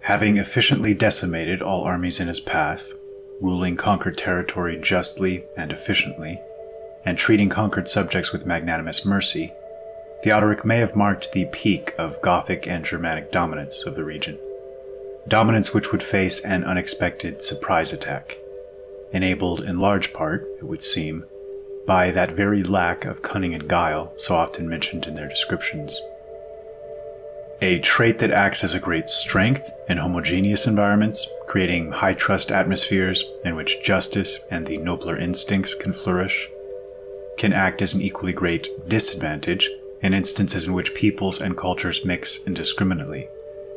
Having efficiently decimated all armies in his path, ruling conquered territory justly and efficiently, and treating conquered subjects with magnanimous mercy, Theodoric may have marked the peak of Gothic and Germanic dominance of the region. Dominance which would face an unexpected surprise attack, enabled in large part, it would seem, by that very lack of cunning and guile so often mentioned in their descriptions. A trait that acts as a great strength in homogeneous environments, creating high-trust atmospheres in which justice and the nobler instincts can flourish, can act as an equally great disadvantage in instances in which peoples and cultures mix indiscriminately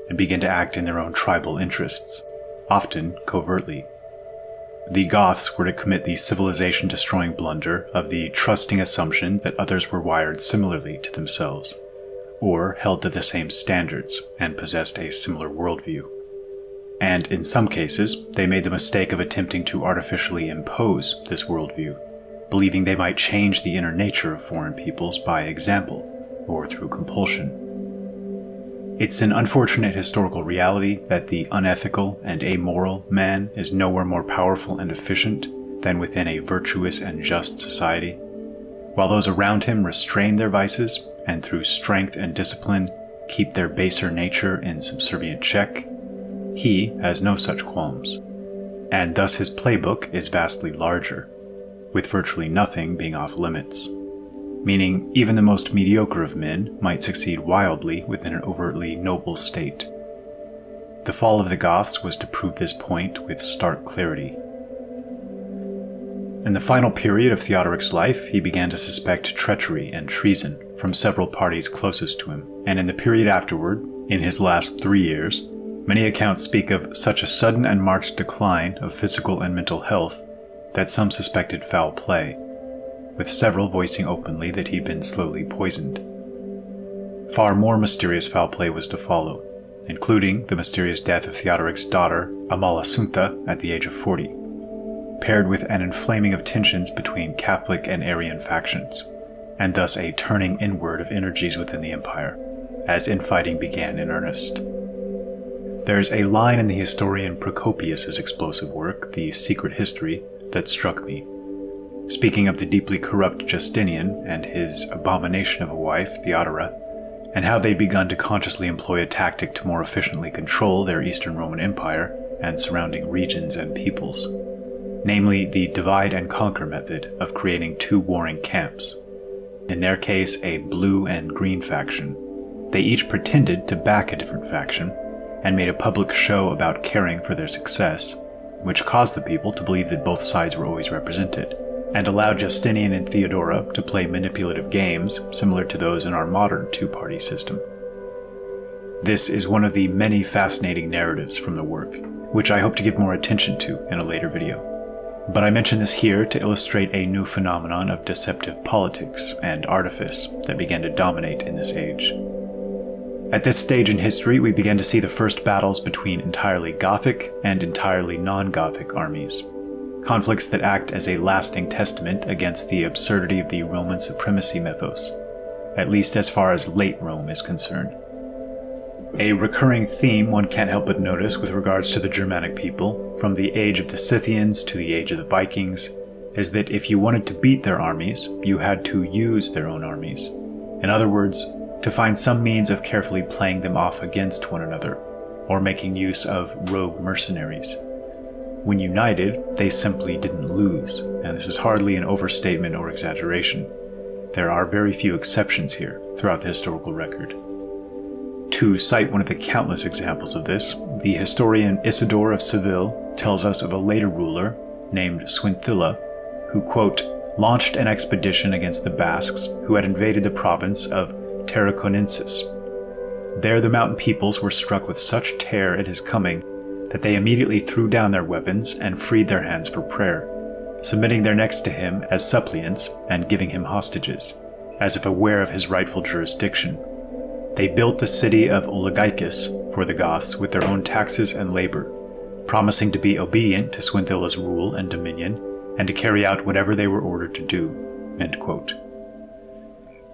and begin to act in their own tribal interests, often covertly. The Goths were to commit the civilization-destroying blunder of the trusting assumption that others were wired similarly to themselves, or held to the same standards and possessed a similar worldview. And in some cases, they made the mistake of attempting to artificially impose this worldview, believing they might change the inner nature of foreign peoples by example or through compulsion. It's an unfortunate historical reality that the unethical and amoral man is nowhere more powerful and efficient than within a virtuous and just society, while those around him restrain their vices and through strength and discipline keep their baser nature in subservient check. He has no such qualms, and thus his playbook is vastly larger, with virtually nothing being off limits, meaning even the most mediocre of men might succeed wildly within an overtly noble state. The fall of the Goths was to prove this point with stark clarity. In the final period of Theodoric's life, he began to suspect treachery and treason from several parties closest to him, and in the period afterward, in his last 3 years, many accounts speak of such a sudden and marked decline of physical and mental health that some suspected foul play, with several voicing openly that he'd been slowly poisoned. Far more mysterious foul play was to follow, including the mysterious death of Theodoric's daughter, Amalasuntha, at the age of 40, paired with an inflaming of tensions between Catholic and Arian factions, and thus a turning inward of energies within the empire, as infighting began in earnest. There's a line in the historian Procopius's explosive work, The Secret History, that struck me. Speaking of the deeply corrupt Justinian and his abomination of a wife, Theodora, and how they'd begun to consciously employ a tactic to more efficiently control their Eastern Roman Empire and surrounding regions and peoples, namely the divide and conquer method of creating two warring camps, in their case a blue and green faction. They each pretended to back a different faction and made a public show about caring for their success, which caused the people to believe that both sides were always represented, and allowed Justinian and Theodora to play manipulative games similar to those in our modern two-party system. This is one of the many fascinating narratives from the work, which I hope to give more attention to in a later video. But I mention this here to illustrate a new phenomenon of deceptive politics and artifice that began to dominate in this age. At this stage in history, we began to see the first battles between entirely Gothic and entirely non-Gothic armies, conflicts that act as a lasting testament against the absurdity of the Roman supremacy mythos, at least as far as late Rome is concerned. A recurring theme one can't help but notice with regards to the Germanic people, from the age of the Scythians to the age of the Vikings, is that if you wanted to beat their armies, you had to use their own armies. In other words, to find some means of carefully playing them off against one another, or making use of rogue mercenaries. When united, they simply didn't lose, and this is hardly an overstatement or exaggeration. There are very few exceptions here throughout the historical record. To cite one of the countless examples of this, the historian Isidore of Seville tells us of a later ruler named Swinthilla, who, quote, launched an expedition against the Basques who had invaded the province of Tarraconensis. There the mountain peoples were struck with such terror at his coming that they immediately threw down their weapons and freed their hands for prayer, submitting their necks to him as suppliants and giving him hostages, as if aware of his rightful jurisdiction. They built the city of Oligaikis for the Goths with their own taxes and labor, promising to be obedient to Swinthilla's rule and dominion, and to carry out whatever they were ordered to do." End quote.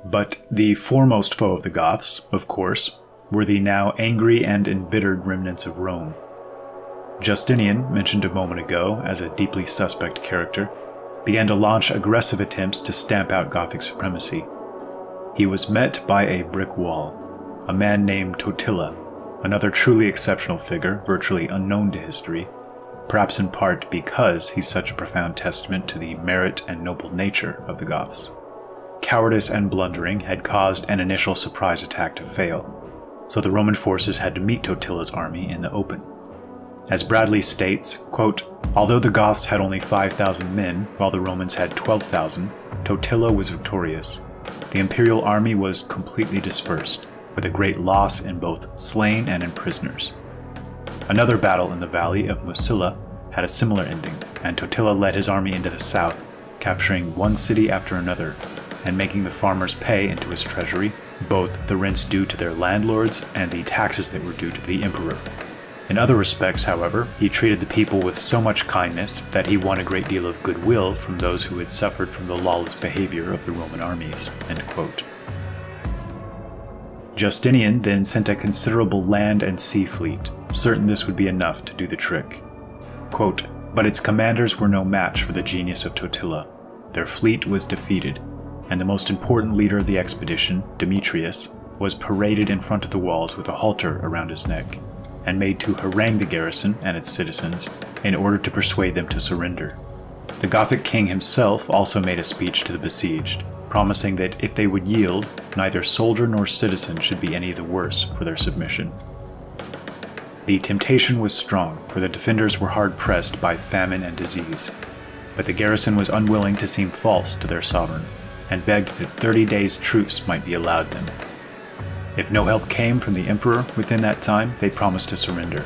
But the foremost foe of the Goths, of course, were the now angry and embittered remnants of Rome. Justinian, mentioned a moment ago as a deeply suspect character, began to launch aggressive attempts to stamp out Gothic supremacy. He was met by a brick wall, a man named Totila, another truly exceptional figure, virtually unknown to history, perhaps in part because he's such a profound testament to the merit and noble nature of the Goths. Cowardice and blundering had caused an initial surprise attack to fail, so the Roman forces had to meet Totila's army in the open. As Bradley states, quote, "Although the Goths had only 5,000 men, while the Romans had 12,000, Totila was victorious. The imperial army was completely dispersed, with a great loss in both slain and in prisoners." Another battle in the valley of Musilla had a similar ending, and Totila led his army into the south, capturing one city after another, and making the farmers pay into his treasury both the rents due to their landlords and the taxes that were due to the emperor. In other respects, however, he treated the people with so much kindness that he won a great deal of goodwill from those who had suffered from the lawless behavior of the Roman armies. End quote. Justinian then sent a considerable land and sea fleet, certain this would be enough to do the trick. Quote, "But its commanders were no match for the genius of Totila. Their fleet was defeated, and the most important leader of the expedition, Demetrius, was paraded in front of the walls with a halter around his neck, and made to harangue the garrison and its citizens in order to persuade them to surrender. The Gothic king himself also made a speech to the besieged, promising that if they would yield, neither soldier nor citizen should be any the worse for their submission." The temptation was strong, for the defenders were hard-pressed by famine and disease, but the garrison was unwilling to seem false to their sovereign, and begged that 30 days' truce might be allowed them. If no help came from the emperor within that time, they promised to surrender.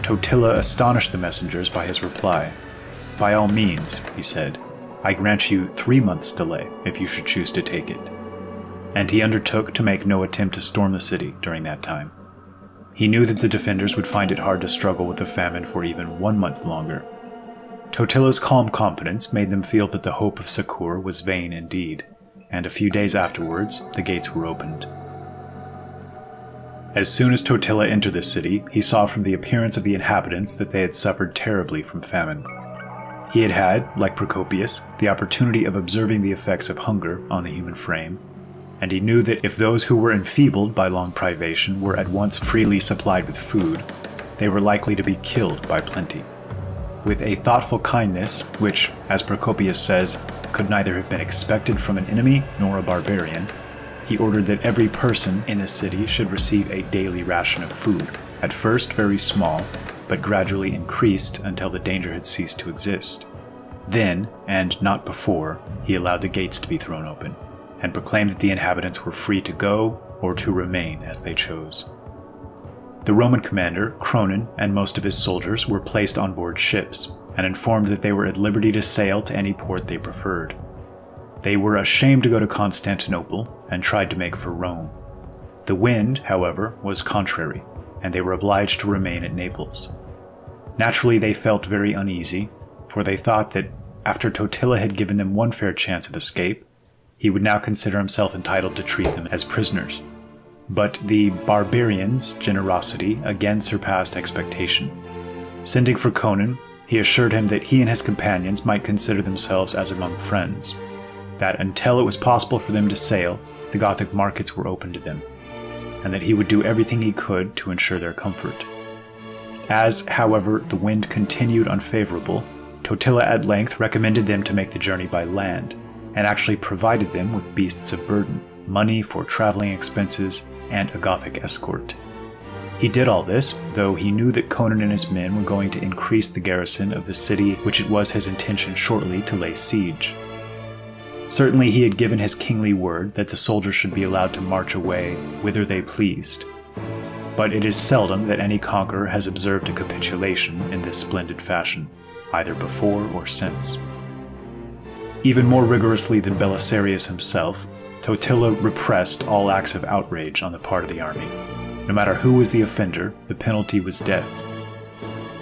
Totila astonished the messengers by his reply. "By all means," he said, "I grant you 3 months' delay if you should choose to take it." And he undertook to make no attempt to storm the city during that time. He knew that the defenders would find it hard to struggle with the famine for even 1 month longer. Totila's calm confidence made them feel that the hope of succor was vain indeed, and a few days afterwards, the gates were opened. As soon as Totila entered the city, he saw from the appearance of the inhabitants that they had suffered terribly from famine. He had had, like Procopius, the opportunity of observing the effects of hunger on the human frame, and he knew that if those who were enfeebled by long privation were at once freely supplied with food, they were likely to be killed by plenty. With a thoughtful kindness, which, as Procopius says, could neither have been expected from an enemy nor a barbarian, he ordered that every person in the city should receive a daily ration of food, at first very small, but gradually increased until the danger had ceased to exist. Then, and not before, he allowed the gates to be thrown open, and proclaimed that the inhabitants were free to go or to remain as they chose. The Roman commander, Cronin, and most of his soldiers were placed on board ships, and informed that they were at liberty to sail to any port they preferred. They were ashamed to go to Constantinople, and tried to make for Rome. The wind, however, was contrary, and they were obliged to remain at Naples. Naturally, they felt very uneasy, for they thought that, after Totila had given them one fair chance of escape, he would now consider himself entitled to treat them as prisoners. But the barbarians' generosity again surpassed expectation. Sending for Conan, he assured him that he and his companions might consider themselves as among friends, that until it was possible for them to sail, the Gothic markets were open to them, and that he would do everything he could to ensure their comfort. As, however, the wind continued unfavorable, Totila at length recommended them to make the journey by land, and actually provided them with beasts of burden, money for traveling expenses, and a Gothic escort. He did all this, though he knew that Conan and his men were going to increase the garrison of the city which it was his intention shortly to lay siege. Certainly he had given his kingly word that the soldiers should be allowed to march away whither they pleased. But it is seldom that any conqueror has observed a capitulation in this splendid fashion, either before or since. Even more rigorously than Belisarius himself, Totila repressed all acts of outrage on the part of the army. No matter who was the offender, the penalty was death.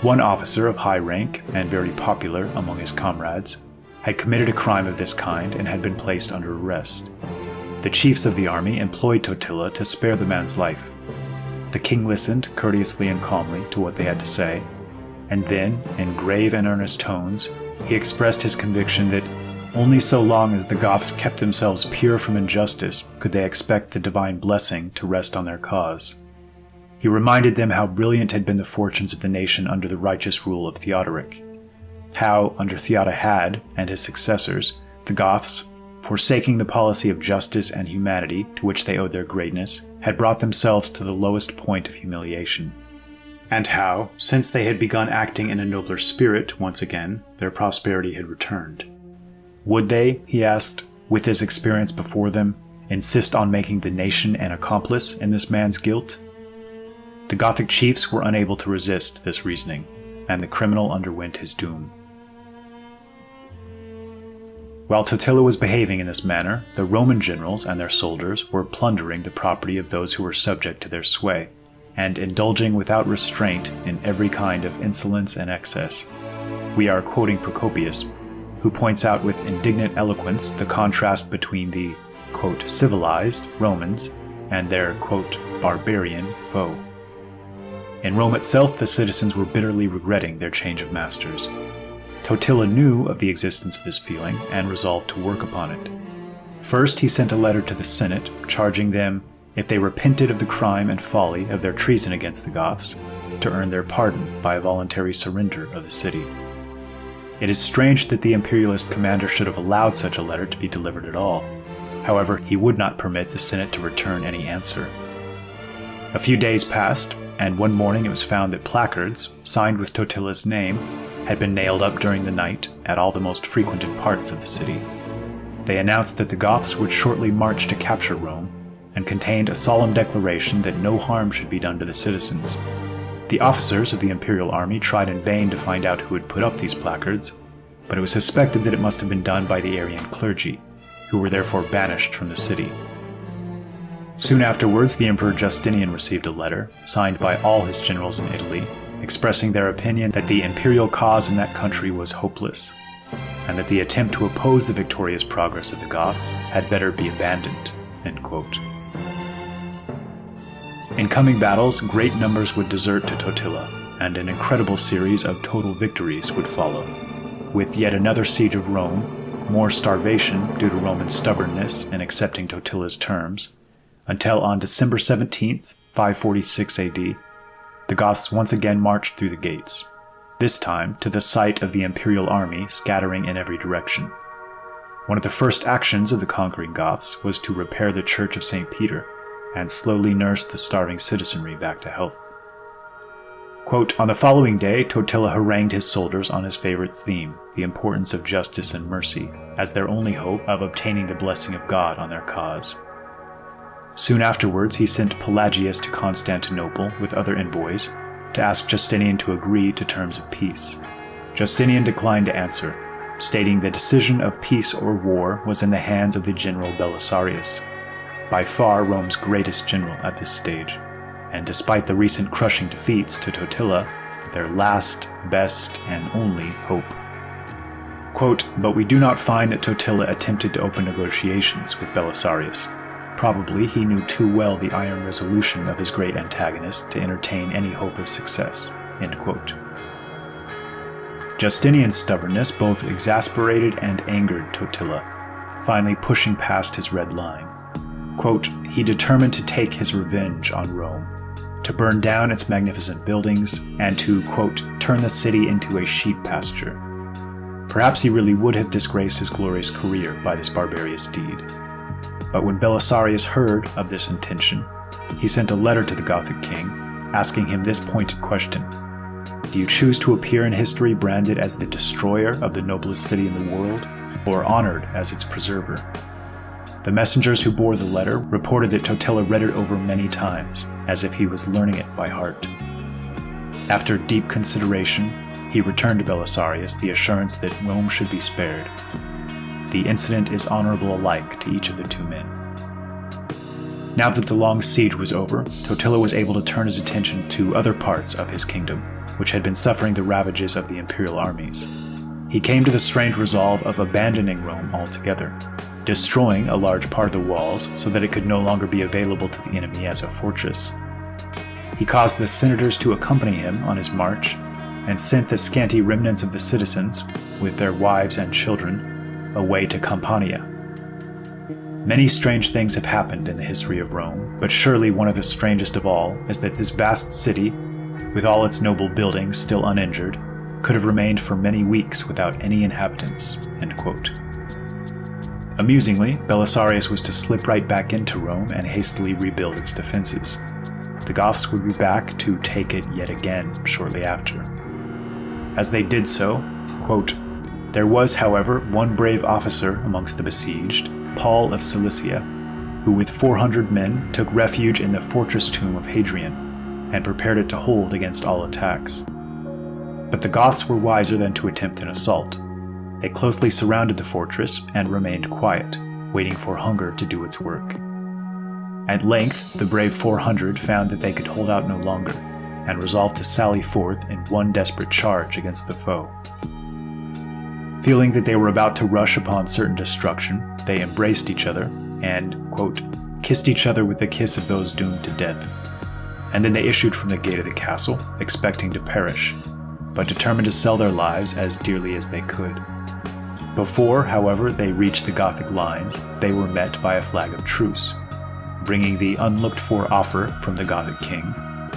One officer of high rank, and very popular among his comrades, had committed a crime of this kind and had been placed under arrest. The chiefs of the army employed Totila to spare the man's life, The king listened courteously and calmly to what they had to say, and then, in grave and earnest tones, he expressed his conviction that only so long as the Goths kept themselves pure from injustice could they expect the divine blessing to rest on their cause. He reminded them how brilliant had been the fortunes of the nation under the righteous rule of Theodoric, how, under Theodahad and his successors, the Goths, forsaking the policy of justice and humanity to which they owed their greatness, had brought themselves to the lowest point of humiliation, and how, since they had begun acting in a nobler spirit once again, their prosperity had returned. Would they, he asked, with this experience before them, insist on making the nation an accomplice in this man's guilt? The Gothic chiefs were unable to resist this reasoning, and the criminal underwent his doom. While Totila was behaving in this manner, the Roman generals and their soldiers were plundering the property of those who were subject to their sway, and indulging without restraint in every kind of insolence and excess. We are quoting Procopius, who points out with indignant eloquence the contrast between the, quote, civilized Romans and their, quote, barbarian foe. In Rome itself, the citizens were bitterly regretting their change of masters. Totila knew of the existence of this feeling and resolved to work upon it. First, he sent a letter to the Senate, charging them, if they repented of the crime and folly of their treason against the Goths, to earn their pardon by a voluntary surrender of the city. It is strange that the imperialist commander should have allowed such a letter to be delivered at all. However, he would not permit the Senate to return any answer. A few days passed, and one morning it was found that placards, signed with Totila's name, had been nailed up during the night at all the most frequented parts of the city. They announced that the Goths would shortly march to capture Rome, and contained a solemn declaration that no harm should be done to the citizens. The officers of the imperial army tried in vain to find out who had put up these placards, but it was suspected that it must have been done by the Arian clergy, who were therefore banished from the city. Soon afterwards, the Emperor Justinian received a letter, signed by all his generals in Italy, expressing their opinion that the imperial cause in that country was hopeless, and that the attempt to oppose the victorious progress of the Goths had better be abandoned. End quote. In coming battles, great numbers would desert to Totila, and an incredible series of total victories would follow, with yet another siege of Rome, more starvation due to Roman stubbornness in accepting Totila's terms, until on December 17th, 546 AD, the Goths once again marched through the gates, this time to the sight of the imperial army scattering in every direction. One of the first actions of the conquering Goths was to repair the Church of St. Peter, and slowly nurse the starving citizenry back to health. Quote, on the following day, Totila harangued his soldiers on his favorite theme, the importance of justice and mercy, as their only hope of obtaining the blessing of God on their cause. Soon afterwards, he sent Pelagius to Constantinople with other envoys to ask Justinian to agree to terms of peace. Justinian declined to answer, stating the decision of peace or war was in the hands of the general Belisarius, by far Rome's greatest general at this stage, and despite the recent crushing defeats to Totila, their last, best, and only hope. Quote, but we do not find that Totila attempted to open negotiations with Belisarius. Probably he knew too well the iron resolution of his great antagonist to entertain any hope of success. End quote. Justinian's stubbornness both exasperated and angered Totila, finally pushing past his red line. Quote, he determined to take his revenge on Rome, to burn down its magnificent buildings, and to, quote, turn the city into a sheep pasture. Perhaps he really would have disgraced his glorious career by this barbarous deed. But when Belisarius heard of this intention, he sent a letter to the Gothic king, asking him this pointed question: do you choose to appear in history branded as the destroyer of the noblest city in the world, or honored as its preserver? The messengers who bore the letter reported that Totila read it over many times, as if he was learning it by heart. After deep consideration, he returned to Belisarius the assurance that Rome should be spared. The incident is honorable alike to each of the two men. Now that the long siege was over, Totila was able to turn his attention to other parts of his kingdom, which had been suffering the ravages of the imperial armies. He came to the strange resolve of abandoning Rome altogether, destroying a large part of the walls so that it could no longer be available to the enemy as a fortress. He caused the senators to accompany him on his march, and sent the scanty remnants of the citizens, with their wives and children, away to Campania. Many strange things have happened in the history of Rome, but surely one of the strangest of all is that this vast city, with all its noble buildings still uninjured, could have remained for many weeks without any inhabitants." End quote. Amusingly, Belisarius was to slip right back into Rome and hastily rebuild its defenses. The Goths would be back to take it yet again shortly after. As they did so, quote, "There was, however, one brave officer amongst the besieged, Paul of Cilicia, who with 400 men took refuge in the fortress tomb of Hadrian, and prepared it to hold against all attacks. But the Goths were wiser than to attempt an assault. They closely surrounded the fortress and remained quiet, waiting for hunger to do its work. At length, the brave 400 found that they could hold out no longer, and resolved to sally forth in one desperate charge against the foe. Feeling that they were about to rush upon certain destruction, they embraced each other and, quote, kissed each other with the kiss of those doomed to death. And then they issued from the gate of the castle, expecting to perish, but determined to sell their lives as dearly as they could. Before, however, they reached the Gothic lines, they were met by a flag of truce, bringing the unlooked-for offer from the Gothic king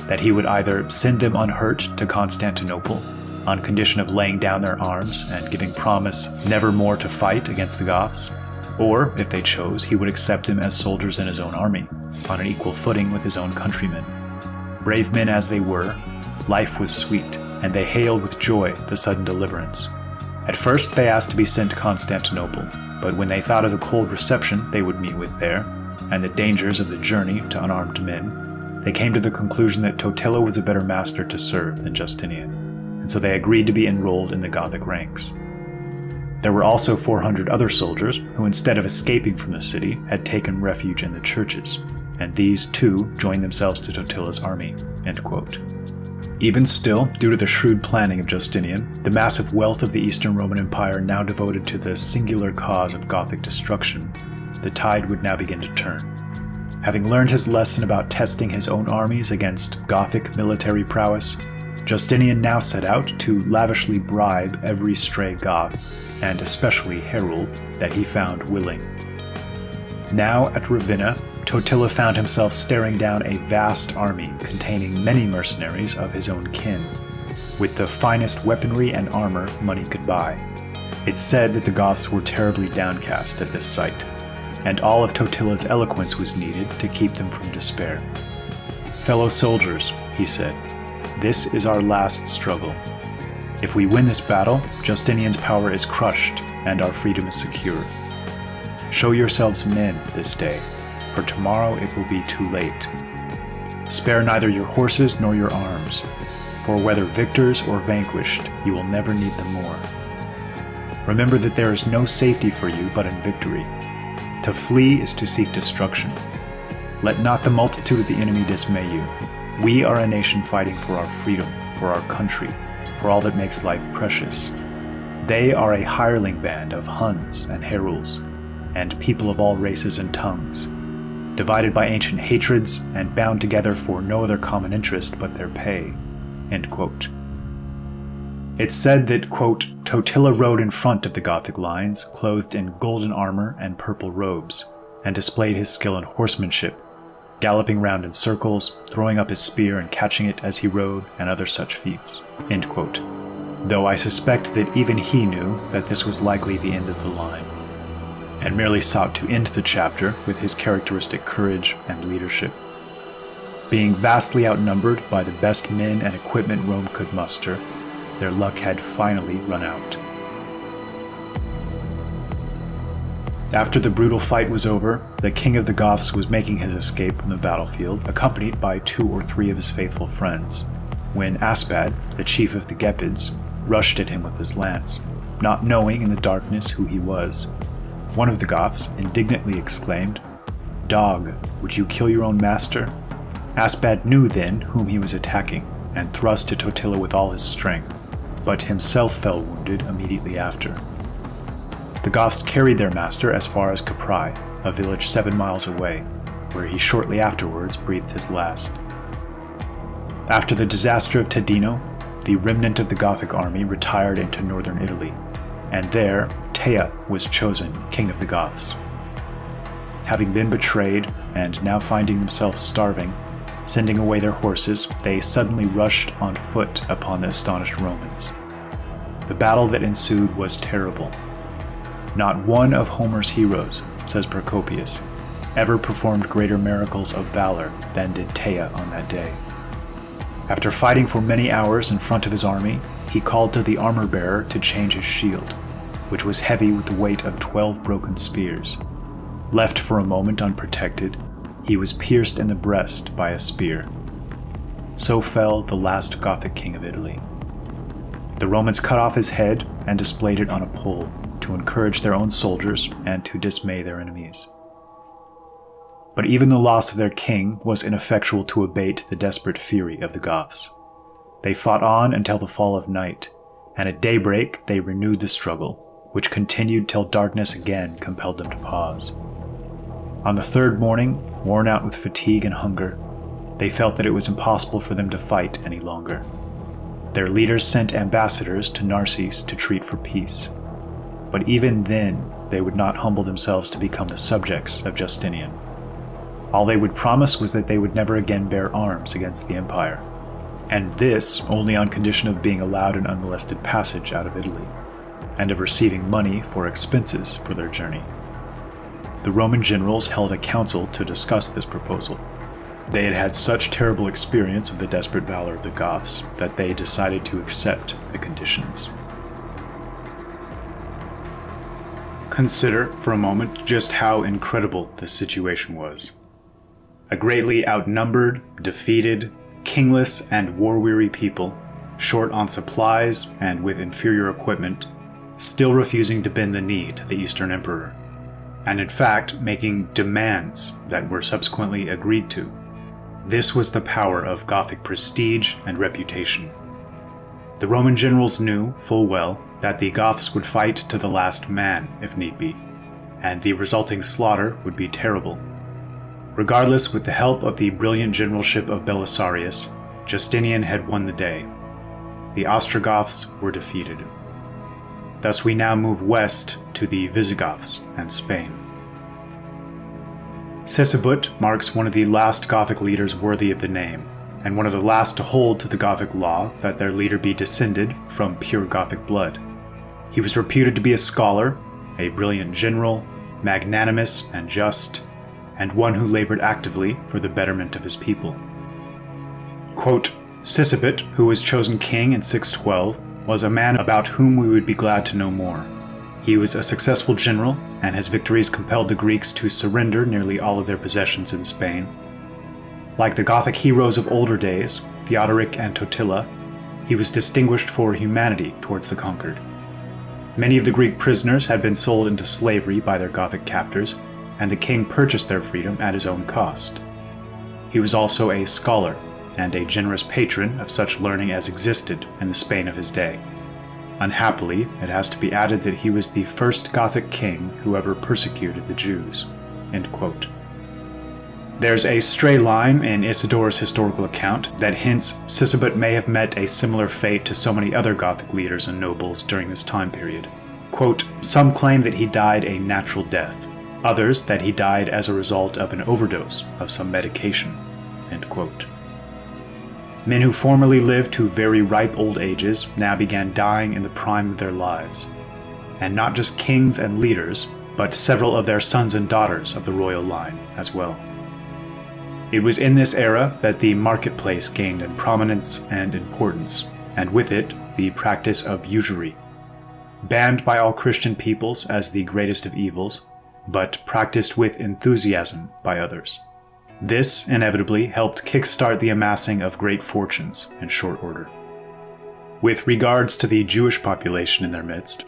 that he would either send them unhurt to Constantinople, on condition of laying down their arms and giving promise never more to fight against the Goths, or, if they chose, he would accept them as soldiers in his own army, on an equal footing with his own countrymen. Brave men as they were, life was sweet, and they hailed with joy the sudden deliverance. At first they asked to be sent to Constantinople, but when they thought of the cold reception they would meet with there, and the dangers of the journey to unarmed men, they came to the conclusion that Totila was a better master to serve than Justinian, and so they agreed to be enrolled in the Gothic ranks. There were also 400 other soldiers who, instead of escaping from the city, had taken refuge in the churches, and these too joined themselves to Totila's army." End quote. Even still, due to the shrewd planning of Justinian, the massive wealth of the Eastern Roman Empire now devoted to the singular cause of Gothic destruction, the tide would now begin to turn. Having learned his lesson about testing his own armies against Gothic military prowess, Justinian now set out to lavishly bribe every stray Goth, and especially Herald, that he found willing. Now at Ravenna, Totila found himself staring down a vast army containing many mercenaries of his own kin, with the finest weaponry and armor money could buy. It's said that the Goths were terribly downcast at this sight, and all of Totila's eloquence was needed to keep them from despair. "Fellow soldiers," he said, "this is our last struggle. If we win this battle, Justinian's power is crushed and our freedom is secure. Show yourselves men this day, for tomorrow it will be too late. Spare neither your horses nor your arms, for whether victors or vanquished, you will never need them more. Remember that there is no safety for you but in victory. To flee is to seek destruction. Let not the multitude of the enemy dismay you. We are a nation fighting for our freedom, for our country, for all that makes life precious. They are a hireling band of Huns and Herulls, and people of all races and tongues, divided by ancient hatreds and bound together for no other common interest but their pay." End quote. It's said that, quote, Totila rode in front of the Gothic lines, clothed in golden armor and purple robes, and displayed his skill in horsemanship, galloping round in circles, throwing up his spear and catching it as he rode, and other such feats. End quote. Though I suspect that even he knew that this was likely the end of the line, and merely sought to end the chapter with his characteristic courage and leadership. Being vastly outnumbered by the best men and equipment Rome could muster, their luck had finally run out. After the brutal fight was over, the king of the Goths was making his escape from the battlefield, accompanied by 2 or 3 of his faithful friends, when Aspad, the chief of the Gepids, rushed at him with his lance, not knowing in the darkness who he was. One of the Goths indignantly exclaimed, "Dog, would you kill your own master?" Aspad knew then whom he was attacking, and thrust at Totila with all his strength, but himself fell wounded immediately after. The Goths carried their master as far as Caprae, a village 7 miles away, where he shortly afterwards breathed his last. After the disaster of Tadino, the remnant of the Gothic army retired into northern Italy, and there Teia was chosen king of the Goths. Having been betrayed and now finding themselves starving, sending away their horses, they suddenly rushed on foot upon the astonished Romans. The battle that ensued was terrible. Not one of Homer's heroes, says Procopius, ever performed greater miracles of valor than did Teia on that day. After fighting for many hours in front of his army, he called to the armor-bearer to change his shield, which was heavy with the weight of 12 broken spears. Left for a moment unprotected, he was pierced in the breast by a spear. So fell the last Gothic king of Italy. The Romans cut off his head and displayed it on a pole to encourage their own soldiers and to dismay their enemies. But even the loss of their king was ineffectual to abate the desperate fury of the Goths. They fought on until the fall of night, and at daybreak they renewed the struggle, which continued till darkness again compelled them to pause. On the third morning, worn out with fatigue and hunger, they felt that it was impossible for them to fight any longer. Their leaders sent ambassadors to Narses to treat for peace. But even then, they would not humble themselves to become the subjects of Justinian. All they would promise was that they would never again bear arms against the empire, and this only on condition of being allowed an unmolested passage out of Italy, and of receiving money for expenses for their journey. The Roman generals held a council to discuss this proposal. They had had such terrible experience of the desperate valor of the Goths that they decided to accept the conditions. Consider for a moment just how incredible this situation was. A greatly outnumbered, defeated, kingless, and war-weary people, short on supplies and with inferior equipment, still refusing to bend the knee to the Eastern Emperor, and in fact making demands that were subsequently agreed to. This was the power of Gothic prestige and reputation. The Roman generals knew full well that the Goths would fight to the last man if need be, and the resulting slaughter would be terrible. Regardless, with the help of the brilliant generalship of Belisarius, Justinian had won the day. The Ostrogoths were defeated. Thus we now move west to the Visigoths and Spain. Sigebut marks one of the last Gothic leaders worthy of the name, and one of the last to hold to the Gothic law that their leader be descended from pure Gothic blood. He was reputed to be a scholar, a brilliant general, magnanimous and just, and one who labored actively for the betterment of his people. Quote, Sigebut, who was chosen king in 612, was a man about whom we would be glad to know more. He was a successful general, and his victories compelled the Greeks to surrender nearly all of their possessions in Spain. Like the Gothic heroes of older days, Theodoric and Totila, he was distinguished for humanity towards the conquered. Many of the Greek prisoners had been sold into slavery by their Gothic captors, and the king purchased their freedom at his own cost. He was also a scholar, and a generous patron of such learning as existed in the Spain of his day. Unhappily, it has to be added that he was the first Gothic king who ever persecuted the Jews. End quote. There's a stray line in Isidore's historical account that hints Sigebut may have met a similar fate to so many other Gothic leaders and nobles during this time period. Quote, some claim that he died a natural death, others that he died as a result of an overdose of some medication. End quote. Men who formerly lived to very ripe old ages now began dying in the prime of their lives. And not just kings and leaders, but several of their sons and daughters of the royal line as well. It was in this era that the marketplace gained in prominence and importance, and with it, the practice of usury. Banned by all Christian peoples as the greatest of evils, but practiced with enthusiasm by others. This, inevitably, helped kickstart the amassing of great fortunes in short order. With regards to the Jewish population in their midst,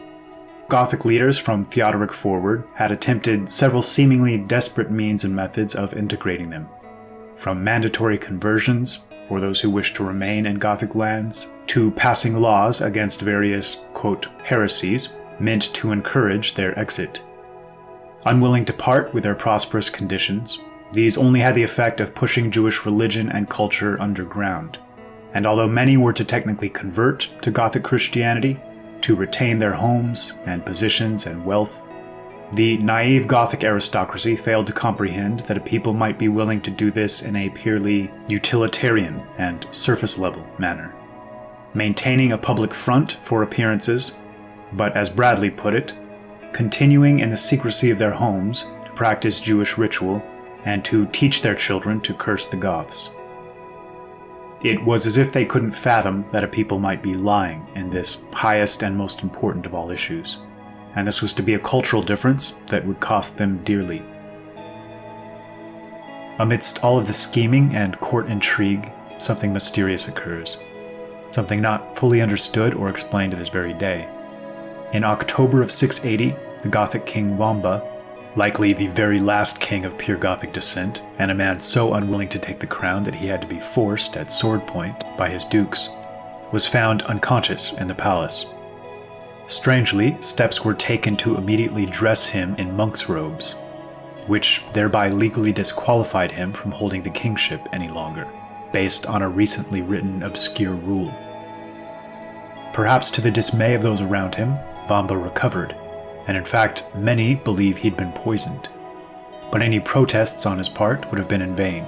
Gothic leaders from Theodoric forward had attempted several seemingly desperate means and methods of integrating them, from mandatory conversions for those who wished to remain in Gothic lands, to passing laws against various, quote, heresies meant to encourage their exit. Unwilling to part with their prosperous conditions, these only had the effect of pushing Jewish religion and culture underground, And although many were to technically convert to Gothic Christianity, to retain their homes and positions and wealth, the naive Gothic aristocracy failed to comprehend that a people might be willing to do this in a purely utilitarian and surface-level manner, maintaining a public front for appearances, but as Bradley put it, continuing in the secrecy of their homes to practice Jewish ritual and to teach their children to curse the Goths. It was as if they couldn't fathom that a people might be lying in this highest and most important of all issues, and this was to be a cultural difference that would cost them dearly. Amidst all of the scheming and court intrigue, something mysterious occurs, something not fully understood or explained to this very day. In October of 680, the Gothic king Wamba, likely the very last king of pure Gothic descent, and a man so unwilling to take the crown that he had to be forced at sword point by his dukes, was found unconscious in the palace. Strangely, steps were taken to immediately dress him in monk's robes, which thereby legally disqualified him from holding the kingship any longer, based on a recently written obscure rule. Perhaps to the dismay of those around him, Wamba recovered, and in fact, many believe he'd been poisoned. But any protests on his part would have been in vain.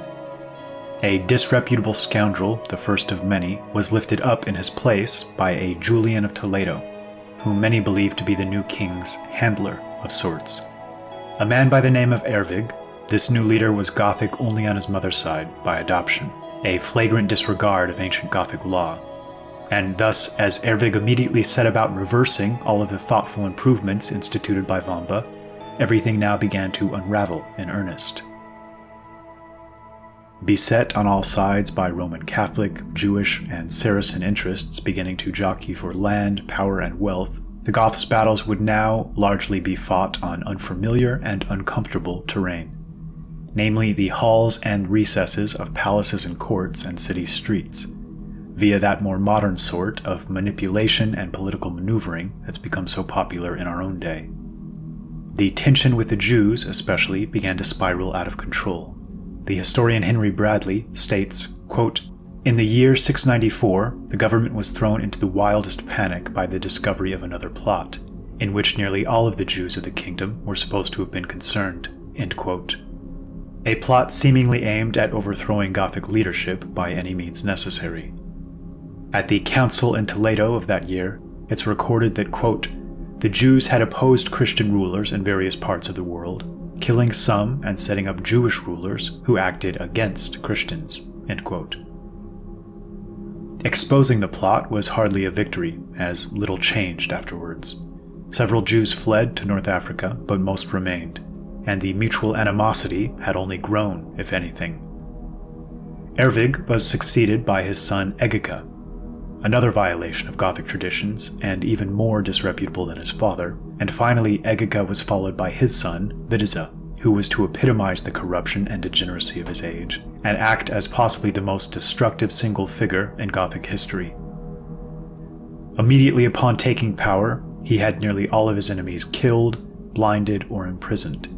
A disreputable scoundrel, the first of many, was lifted up in his place by a Julian of Toledo, whom many believe to be the new king's handler of sorts. A man by the name of Ervig, this new leader was Gothic only on his mother's side by adoption, a flagrant disregard of ancient Gothic law. And thus, as Ervig immediately set about reversing all of the thoughtful improvements instituted by Wamba, everything now began to unravel in earnest. Beset on all sides by Roman Catholic, Jewish, and Saracen interests beginning to jockey for land, power, and wealth, the Goths' battles would now largely be fought on unfamiliar and uncomfortable terrain, namely the halls and recesses of palaces and courts and city streets, via that more modern sort of manipulation and political maneuvering that's become so popular in our own day. The tension with the Jews, especially, began to spiral out of control. The historian Henry Bradley states, quote, "In the year 694, the government was thrown into the wildest panic by the discovery of another plot, in which nearly all of the Jews of the kingdom were supposed to have been concerned," end quote. A plot seemingly aimed at overthrowing Gothic leadership by any means necessary. At the council in Toledo of that year, it's recorded that, quote, "The Jews had opposed Christian rulers in various parts of the world, killing some and setting up Jewish rulers who acted against Christians," end quote. Exposing the plot was hardly a victory, as little changed afterwards. Several Jews fled to North Africa, but most remained, and the mutual animosity had only grown, if anything. Ervig was succeeded by his son Egica, another violation of Gothic traditions, and even more disreputable than his father, and finally Egica was followed by his son, Witiza, who was to epitomize the corruption and degeneracy of his age, and act as possibly the most destructive single figure in Gothic history. Immediately upon taking power, he had nearly all of his enemies killed, blinded, or imprisoned,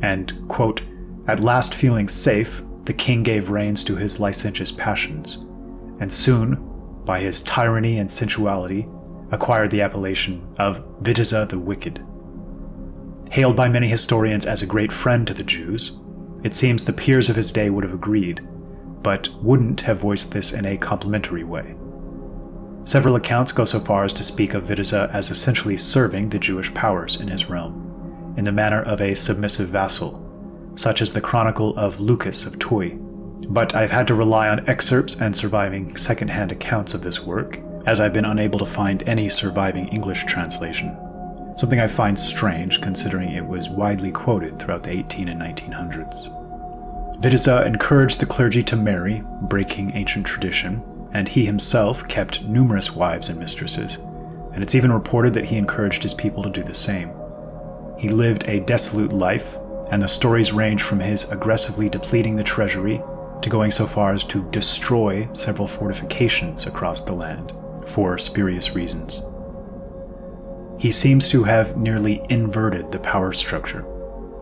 and, quote, "At last feeling safe, the king gave reins to his licentious passions, and soon, by his tyranny and sensuality, acquired the appellation of Witiza the Wicked." Hailed by many historians as a great friend to the Jews, it seems the peers of his day would have agreed, but wouldn't have voiced this in a complimentary way. Several accounts go so far as to speak of Witiza as essentially serving the Jewish powers in his realm, in the manner of a submissive vassal, such as the Chronicle of Lucas of Tuy. But I've had to rely on excerpts and surviving second-hand accounts of this work, as I've been unable to find any surviving English translation, something I find strange considering it was widely quoted throughout the 18 and 1900s. Witiza encouraged the clergy to marry, breaking ancient tradition, and he himself kept numerous wives and mistresses, and it's even reported that he encouraged his people to do the same. He lived a dissolute life, and the stories range from his aggressively depleting the treasury to going so far as to destroy several fortifications across the land, for spurious reasons. He seems to have nearly inverted the power structure,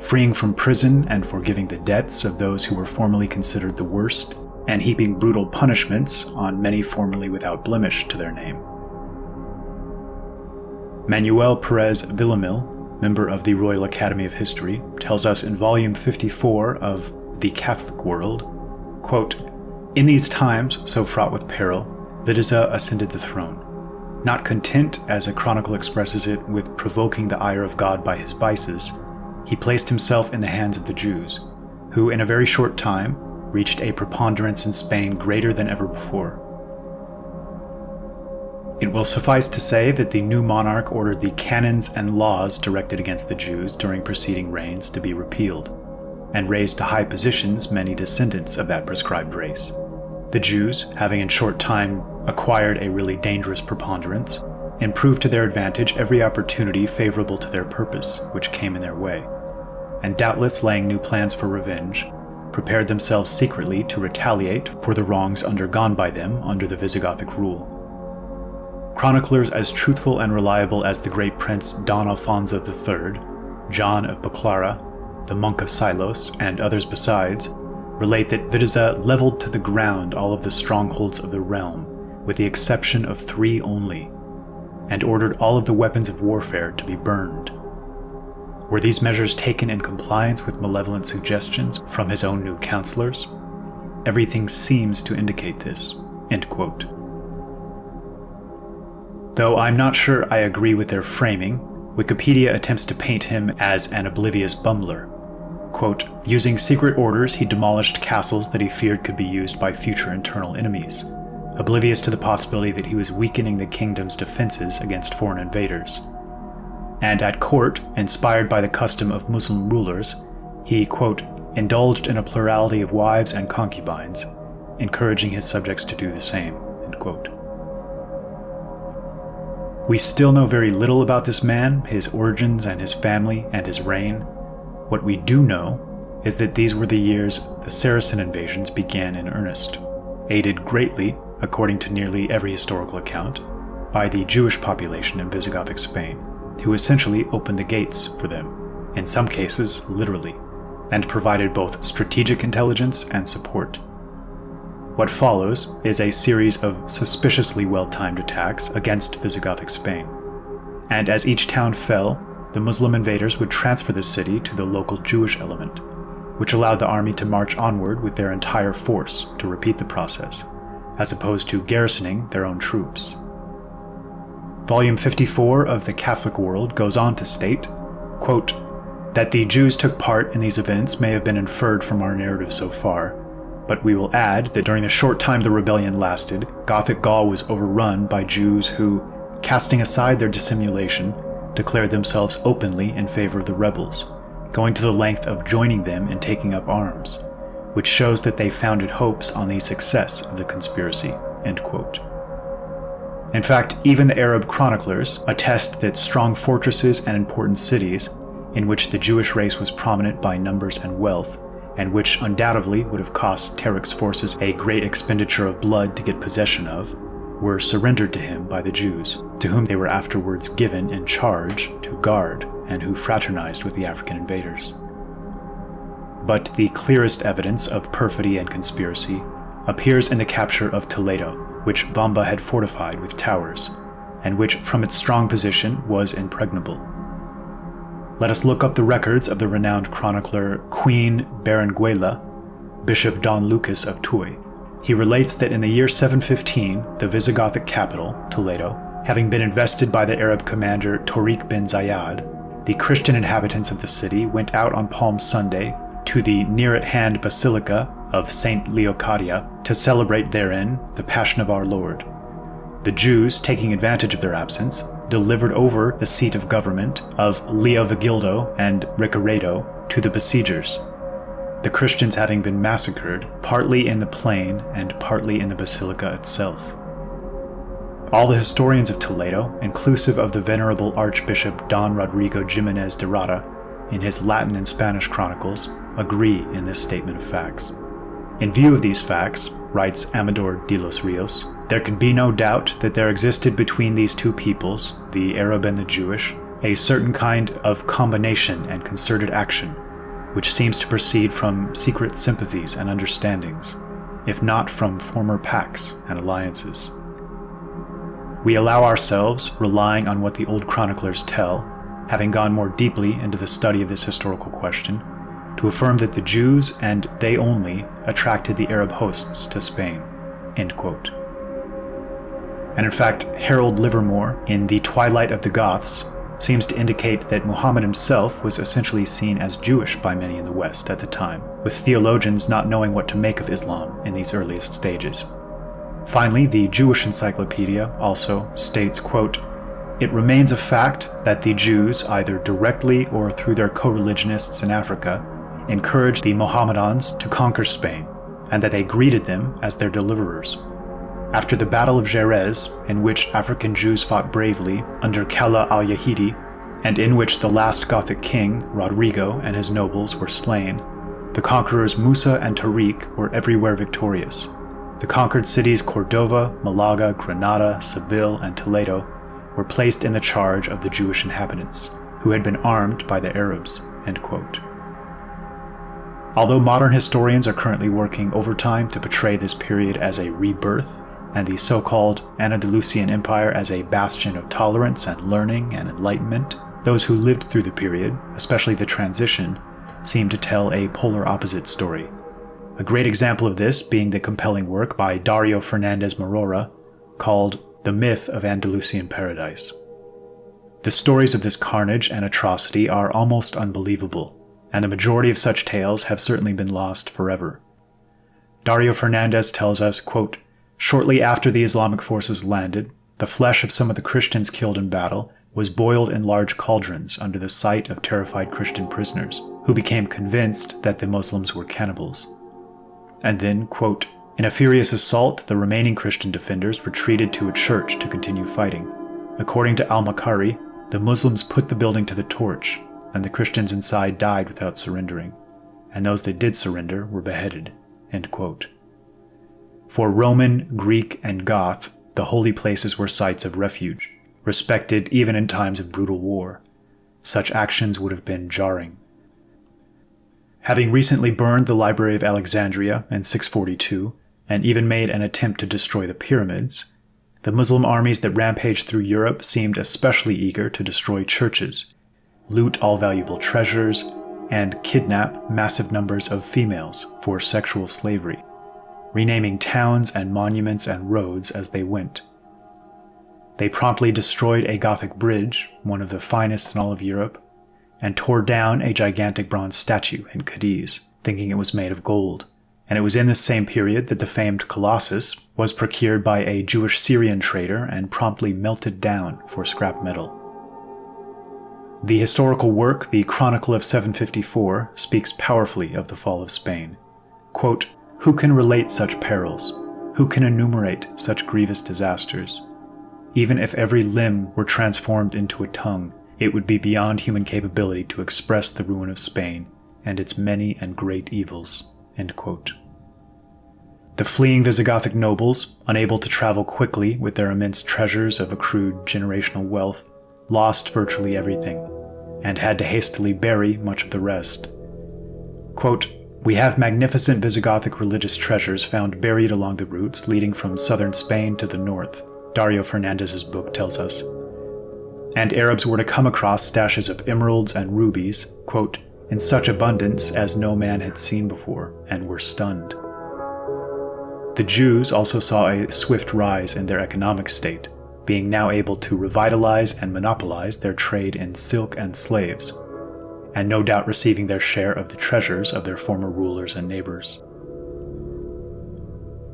freeing from prison and forgiving the debts of those who were formerly considered the worst, and heaping brutal punishments on many formerly without blemish to their name. Manuel Perez Villamil, member of the Royal Academy of History, tells us in volume 54 of The Catholic World, quote, "In these times, so fraught with peril, Witiza ascended the throne. Not content, as a chronicle expresses it, with provoking the ire of God by his vices, he placed himself in the hands of the Jews, who in a very short time reached a preponderance in Spain greater than ever before. It will suffice to say that the new monarch ordered the canons and laws directed against the Jews during preceding reigns to be repealed, and raised to high positions many descendants of that prescribed race. The Jews, having in short time acquired a really dangerous preponderance, improved to their advantage every opportunity favorable to their purpose which came in their way, and doubtless laying new plans for revenge, prepared themselves secretly to retaliate for the wrongs undergone by them under the Visigothic rule. Chroniclers as truthful and reliable as the great prince Don Alfonso III, John of Baclara, the monk of Silos, and others besides, relate that Witiza leveled to the ground all of the strongholds of the realm, with the exception of 3 only, and ordered all of the weapons of warfare to be burned. Were these measures taken in compliance with malevolent suggestions from his own new counselors? Everything seems to indicate this." End quote. Though I'm not sure I agree with their framing, Wikipedia attempts to paint him as an oblivious bumbler. Quote, "Using secret orders, he demolished castles that he feared could be used by future internal enemies, oblivious to the possibility that he was weakening the kingdom's defenses against foreign invaders. And at court, inspired by the custom of Muslim rulers, he, quote, indulged in a plurality of wives and concubines, encouraging his subjects to do the same." End quote. We still know very little about this man, his origins and his family and his reign. What we do know is that these were the years the Saracen invasions began in earnest, aided greatly, according to nearly every historical account, by the Jewish population in Visigothic Spain, who essentially opened the gates for them, in some cases literally, and provided both strategic intelligence and support. What follows is a series of suspiciously well-timed attacks against Visigothic Spain, and as each town fell, the Muslim invaders would transfer the city to the local Jewish element, which allowed the army to march onward with their entire force to repeat the process, as opposed to garrisoning their own troops. Volume 54 of The Catholic World goes on to state, quote, "That the Jews took part in these events may have been inferred from our narrative so far, but we will add that during the short time the rebellion lasted, Gothic Gaul was overrun by Jews who, casting aside their dissimulation, declared themselves openly in favor of the rebels, going to the length of joining them in taking up arms, which shows that they founded hopes on the success of the conspiracy." End quote. In fact, even the Arab chroniclers attest that strong fortresses and important cities, in which the Jewish race was prominent by numbers and wealth, and which undoubtedly would have cost Tarik's forces a great expenditure of blood to get possession of, were surrendered to him by the Jews, to whom they were afterwards given in charge to guard, and who fraternized with the African invaders. But the clearest evidence of perfidy and conspiracy appears in the capture of Toledo, which Bomba had fortified with towers, and which from its strong position was impregnable. Let us look up the records of the renowned chronicler Queen Berenguela, Bishop Don Lucas of Tuy. He relates that in the year 715, the Visigothic capital, Toledo, having been invested by the Arab commander Tariq bin Zayad, the Christian inhabitants of the city went out on Palm Sunday to the near-at-hand Basilica of Saint Leocadia to celebrate therein the Passion of our Lord. The Jews, taking advantage of their absence, delivered over the seat of government of Leovigildo and Ricaredo to the besiegers, the Christians having been massacred partly in the plain and partly in the basilica itself. All the historians of Toledo, inclusive of the venerable Archbishop Don Rodrigo Jimenez de Rada, in his Latin and Spanish chronicles, agree in this statement of facts. In view of these facts, writes Amador de los Rios, there can be no doubt that there existed between these two peoples, the Arab and the Jewish, a certain kind of combination and concerted action, which seems to proceed from secret sympathies and understandings, if not from former pacts and alliances. We allow ourselves, relying on what the old chroniclers tell, having gone more deeply into the study of this historical question, to affirm that the Jews, and they only, attracted the Arab hosts to Spain." End quote. And in fact, Harold Livermore, in The Twilight of the Goths, seems to indicate that Muhammad himself was essentially seen as Jewish by many in the West at the time, with theologians not knowing what to make of Islam in these earliest stages. Finally, the Jewish Encyclopedia also states, quote, "It remains a fact that the Jews, either directly or through their co-religionists in Africa, encouraged the Mohammedans to conquer Spain, and that they greeted them as their deliverers. After the Battle of Jerez, in which African Jews fought bravely under Kala al-Yahidi, and in which the last Gothic king, Rodrigo, and his nobles were slain, the conquerors Musa and Tariq were everywhere victorious. The conquered cities Cordova, Malaga, Granada, Seville, and Toledo were placed in the charge of the Jewish inhabitants, who had been armed by the Arabs." End quote. Although modern historians are currently working overtime to portray this period as a rebirth, and the so-called Andalusian Empire as a bastion of tolerance and learning and enlightenment, those who lived through the period, especially the transition, seem to tell a polar opposite story. A great example of this being the compelling work by Dario Fernandez Morora called The Myth of Andalusian Paradise. The stories of this carnage and atrocity are almost unbelievable, and the majority of such tales have certainly been lost forever. Dario Fernandez tells us, quote, "Shortly after the Islamic forces landed, the flesh of some of the Christians killed in battle was boiled in large cauldrons under the sight of terrified Christian prisoners, who became convinced that the Muslims were cannibals. And then, quote, in a furious assault, the remaining Christian defenders retreated to a church to continue fighting. According to al-Makari, the Muslims put the building to the torch, and the Christians inside died without surrendering, and those that did surrender were beheaded." End quote. For Roman, Greek, and Goth, the holy places were sites of refuge, respected even in times of brutal war. Such actions would have been jarring. Having recently burned the Library of Alexandria in 642, and even made an attempt to destroy the pyramids, the Muslim armies that rampaged through Europe seemed especially eager to destroy churches, loot all valuable treasures, and kidnap massive numbers of females for sexual slavery, renaming towns and monuments and roads as they went. They promptly destroyed a Gothic bridge, one of the finest in all of Europe, and tore down a gigantic bronze statue in Cadiz, thinking it was made of gold. And it was in this same period that the famed Colossus was procured by a Jewish Syrian trader and promptly melted down for scrap metal. The historical work, the Chronicle of 754, speaks powerfully of the fall of Spain. Quote, "Who can relate such perils? Who can enumerate such grievous disasters? Even if every limb were transformed into a tongue, it would be beyond human capability to express the ruin of Spain and its many and great evils." End quote. The fleeing Visigothic nobles, unable to travel quickly with their immense treasures of accrued generational wealth, lost virtually everything, and had to hastily bury much of the rest. Quote, "We have magnificent Visigothic religious treasures found buried along the routes leading from southern Spain to the north," Dario Fernandez's book tells us. And Arabs were to come across stashes of emeralds and rubies, quote, "in such abundance as no man had seen before, and were stunned." The Jews also saw a swift rise in their economic state, being now able to revitalize and monopolize their trade in silk and slaves, and no doubt receiving their share of the treasures of their former rulers and neighbors.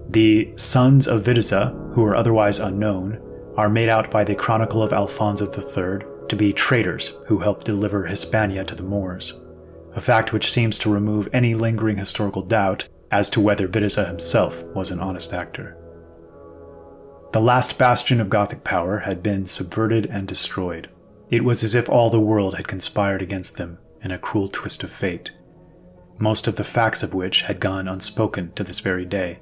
The sons of Witiza, who are otherwise unknown, are made out by the Chronicle of Alfonso III to be traitors who helped deliver Hispania to the Moors, a fact which seems to remove any lingering historical doubt as to whether Witiza himself was an honest actor. The last bastion of Gothic power had been subverted and destroyed. It was as if all the world had conspired against them in a cruel twist of fate, most of the facts of which had gone unspoken to this very day.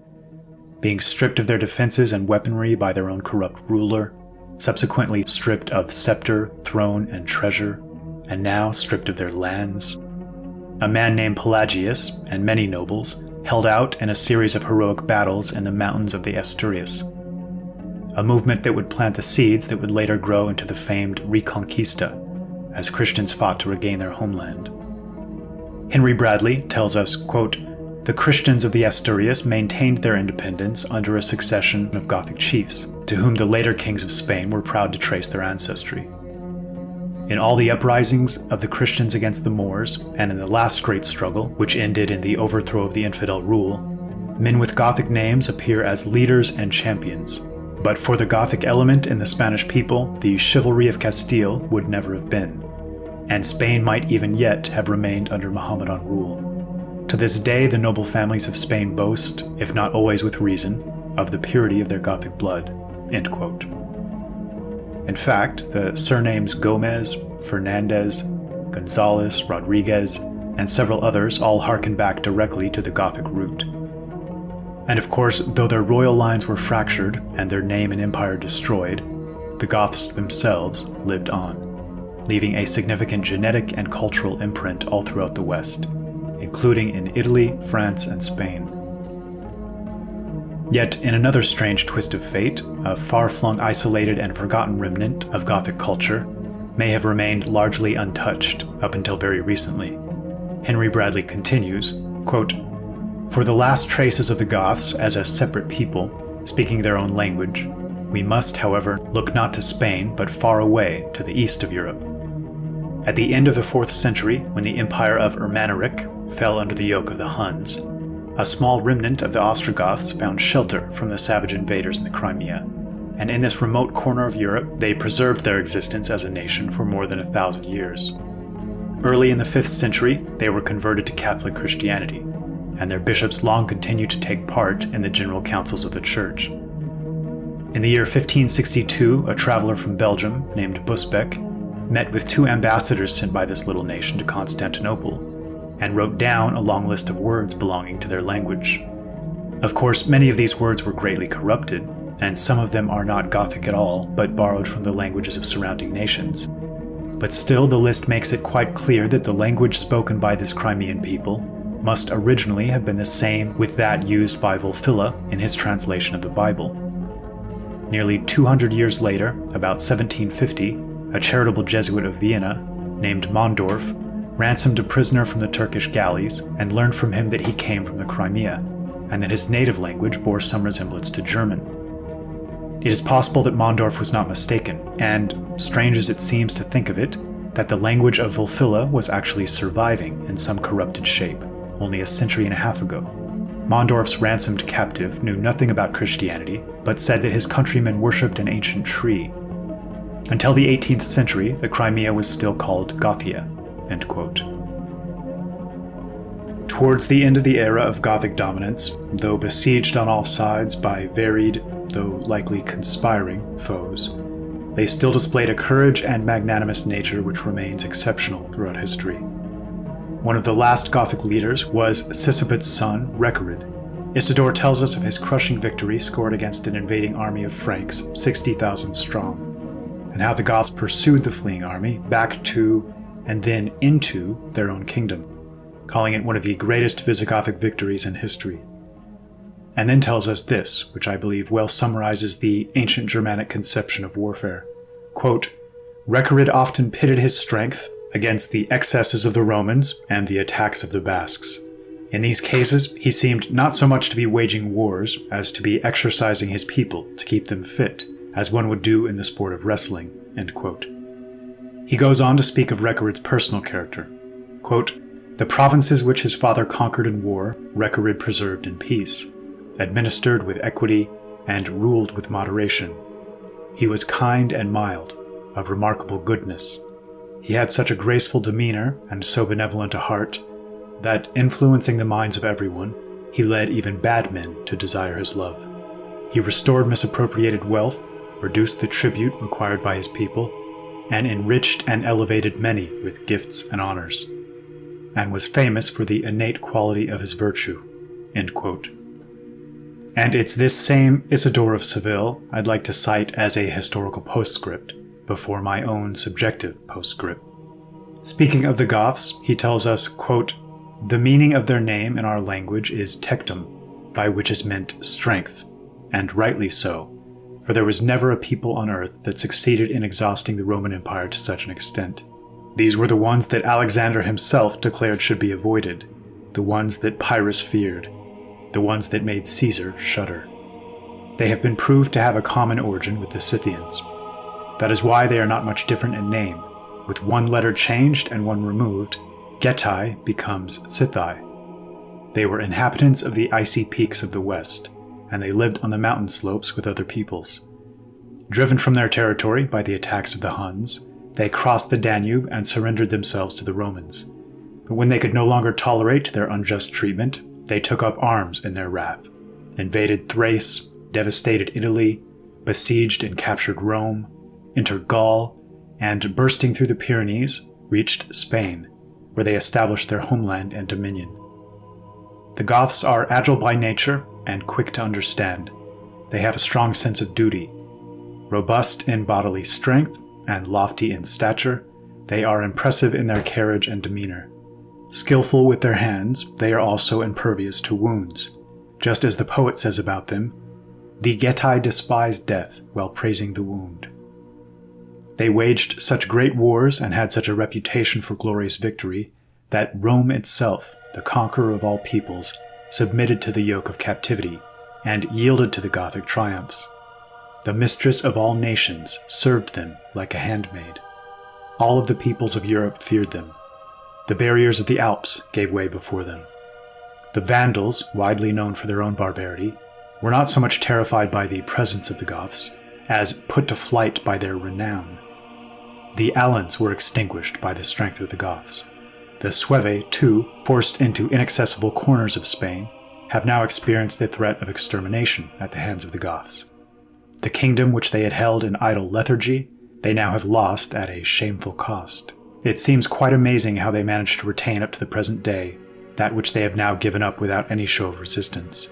Being stripped of their defenses and weaponry by their own corrupt ruler, subsequently stripped of scepter, throne, and treasure, and now stripped of their lands. A man named Pelagius, and many nobles, held out in a series of heroic battles in the mountains of the Asturias, a movement that would plant the seeds that would later grow into the famed Reconquista, as Christians fought to regain their homeland. Henry Bradley tells us, quote, "The Christians of the Asturias maintained their independence under a succession of Gothic chiefs, to whom the later kings of Spain were proud to trace their ancestry. In all the uprisings of the Christians against the Moors, and in the last great struggle, which ended in the overthrow of the infidel rule, men with Gothic names appear as leaders and champions. But for the Gothic element in the Spanish people, the chivalry of Castile would never have been, and Spain might even yet have remained under Mohammedan rule. To this day, the noble families of Spain boast, if not always with reason, of the purity of their Gothic blood." End quote. In fact, the surnames Gomez, Fernandez, Gonzalez, Rodriguez, and several others all harken back directly to the Gothic root. And of course, though their royal lines were fractured and their name and empire destroyed, the Goths themselves lived on, leaving a significant genetic and cultural imprint all throughout the West, including in Italy, France, and Spain. Yet, in another strange twist of fate, a far-flung, isolated, and forgotten remnant of Gothic culture may have remained largely untouched up until very recently. Henry Bradley continues, quote, "For the last traces of the Goths as a separate people, speaking their own language, we must, however, look not to Spain, but far away to the east of Europe. At the end of the 4th century, when the empire of Ermanaric fell under the yoke of the Huns, a small remnant of the Ostrogoths found shelter from the savage invaders in the Crimea, and in this remote corner of Europe they preserved their existence as a nation for more than 1,000 years. Early in the 5th century, they were converted to Catholic Christianity, and their bishops long continued to take part in the general councils of the Church. In the year 1562, a traveler from Belgium named Busbeck met with 2 ambassadors sent by this little nation to Constantinople, and wrote down a long list of words belonging to their language. Of course, many of these words were greatly corrupted, and some of them are not Gothic at all, but borrowed from the languages of surrounding nations. But still, the list makes it quite clear that the language spoken by this Crimean people must originally have been the same with that used by Wulfila in his translation of the Bible. Nearly 200 years later, about 1750, a charitable Jesuit of Vienna, named Mondorf, ransomed a prisoner from the Turkish galleys and learned from him that he came from the Crimea, and that his native language bore some resemblance to German. It is possible that Mondorf was not mistaken, and, strange as it seems to think of it, that the language of Wulfila was actually surviving in some corrupted shape, only a century and a half ago. Mondorf's ransomed captive knew nothing about Christianity, but said that his countrymen worshipped an ancient tree. Until the 18th century, the Crimea was still called Gothia. End quote. Towards the end of the era of Gothic dominance, though besieged on all sides by varied, though likely conspiring, foes, they still displayed a courage and magnanimous nature which remains exceptional throughout history. One of the last Gothic leaders was Sigebet's son, Recared. Isidore tells us of his crushing victory scored against an invading army of Franks, 60,000 strong, and how the Goths pursued the fleeing army back to and then into their own kingdom, calling it one of the greatest Visigothic victories in history. And then tells us this, which I believe well summarizes the ancient Germanic conception of warfare. Quote, "Recared often pitted his strength against the excesses of the Romans and the attacks of the Basques. In these cases, he seemed not so much to be waging wars as to be exercising his people to keep them fit, as one would do in the sport of wrestling." End quote. He goes on to speak of Recared's personal character. Quote, "The provinces which his father conquered in war, Recared preserved in peace, administered with equity, and ruled with moderation. He was kind and mild, of remarkable goodness. He had such a graceful demeanor and so benevolent a heart, that, influencing the minds of everyone, he led even bad men to desire his love. He restored misappropriated wealth, reduced the tribute required by his people, and enriched and elevated many with gifts and honors, and was famous for the innate quality of his virtue." End quote. And it's this same Isidore of Seville I'd like to cite as a historical postscript before my own subjective postscript. Speaking of the Goths, he tells us, quote, The meaning of their name in our language is tectum, by which is meant strength, and rightly so, for there was never a people on earth that succeeded in exhausting the Roman Empire to such an extent. These were the ones that Alexander himself declared should be avoided, the ones that Pyrrhus feared, the ones that made Caesar shudder. They have been proved to have a common origin with the Scythians. That is why they are not much different in name. With one letter changed and one removed, Getae becomes Scythae. They were inhabitants of the icy peaks of the west, and they lived on the mountain slopes with other peoples. Driven from their territory by the attacks of the Huns, they crossed the Danube and surrendered themselves to the Romans. But when they could no longer tolerate their unjust treatment, they took up arms in their wrath, invaded Thrace, devastated Italy, besieged and captured Rome, entered Gaul, and bursting through the Pyrenees, reached Spain, where they established their homeland and dominion. The Goths are agile by nature and quick to understand. They have a strong sense of duty. Robust in bodily strength and lofty in stature, they are impressive in their carriage and demeanor. Skillful with their hands, they are also impervious to wounds. Just as the poet says about them, the Getae despised death while praising the wound. They waged such great wars and had such a reputation for glorious victory that Rome itself, the conqueror of all peoples, submitted to the yoke of captivity and yielded to the Gothic triumphs. The mistress of all nations served them like a handmaid. All of the peoples of Europe feared them. The barriers of the Alps gave way before them. The Vandals, widely known for their own barbarity, were not so much terrified by the presence of the Goths as put to flight by their renown. The Alans were extinguished by the strength of the Goths. The Suevi, too, forced into inaccessible corners of Spain, have now experienced the threat of extermination at the hands of the Goths. The kingdom which they had held in idle lethargy, they now have lost at a shameful cost. It seems quite amazing how they managed to retain up to the present day that which they have now given up without any show of resistance.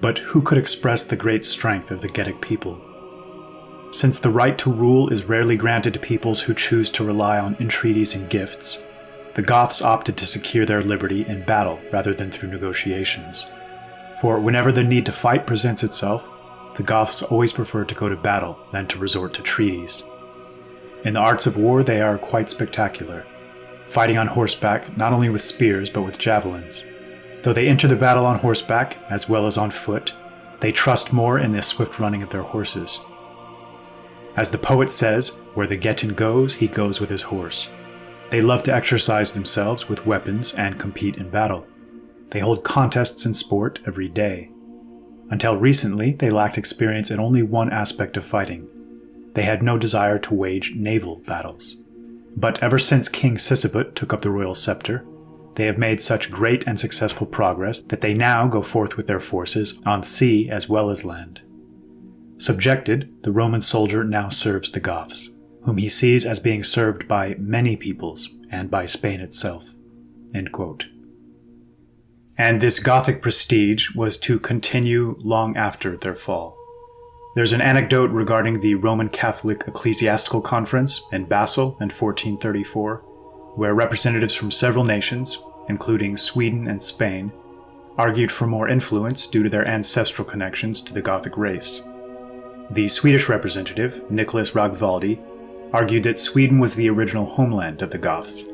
But who could express the great strength of the Getic people? Since the right to rule is rarely granted to peoples who choose to rely on entreaties and gifts, the Goths opted to secure their liberty in battle rather than through negotiations. For whenever the need to fight presents itself, the Goths always prefer to go to battle than to resort to treaties. In the arts of war, they are quite spectacular, fighting on horseback not only with spears but with javelins. Though they enter the battle on horseback as well as on foot, they trust more in the swift running of their horses. As the poet says, where the Getan goes, he goes with his horse. They love to exercise themselves with weapons and compete in battle. They hold contests in sport every day. Until recently, they lacked experience in only one aspect of fighting. They had no desire to wage naval battles. But ever since King Sisebut took up the royal scepter, they have made such great and successful progress that they now go forth with their forces on sea as well as land. Subjected, the Roman soldier now serves the Goths, whom he sees as being served by many peoples and by Spain itself." End quote. And this Gothic prestige was to continue long after their fall. There's an anecdote regarding the Roman Catholic Ecclesiastical Conference in Basel in 1434, where representatives from several nations, including Sweden and Spain, argued for more influence due to their ancestral connections to the Gothic race. The Swedish representative, Nicholas Ragvaldi, argued that Sweden was the original homeland of the Goths,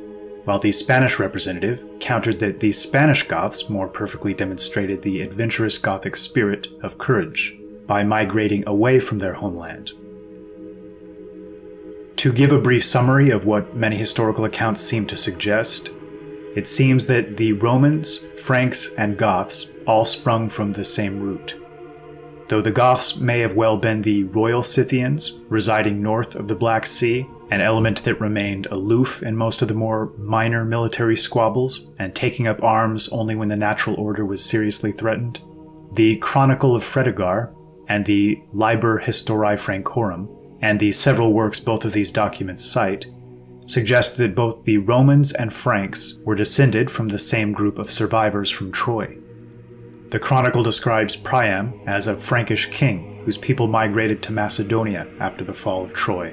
while the Spanish representative countered that the Spanish Goths more perfectly demonstrated the adventurous Gothic spirit of courage by migrating away from their homeland. To give a brief summary of what many historical accounts seem to suggest, it seems that the Romans, Franks, and Goths all sprung from the same root. Though the Goths may have well been the royal Scythians, residing north of the Black Sea, an element that remained aloof in most of the more minor military squabbles, and taking up arms only when the natural order was seriously threatened, the Chronicle of Fredegar and the Liber Historiae Francorum, and the several works both of these documents cite, suggest that both the Romans and Franks were descended from the same group of survivors from Troy. The Chronicle describes Priam as a Frankish king whose people migrated to Macedonia after the fall of Troy.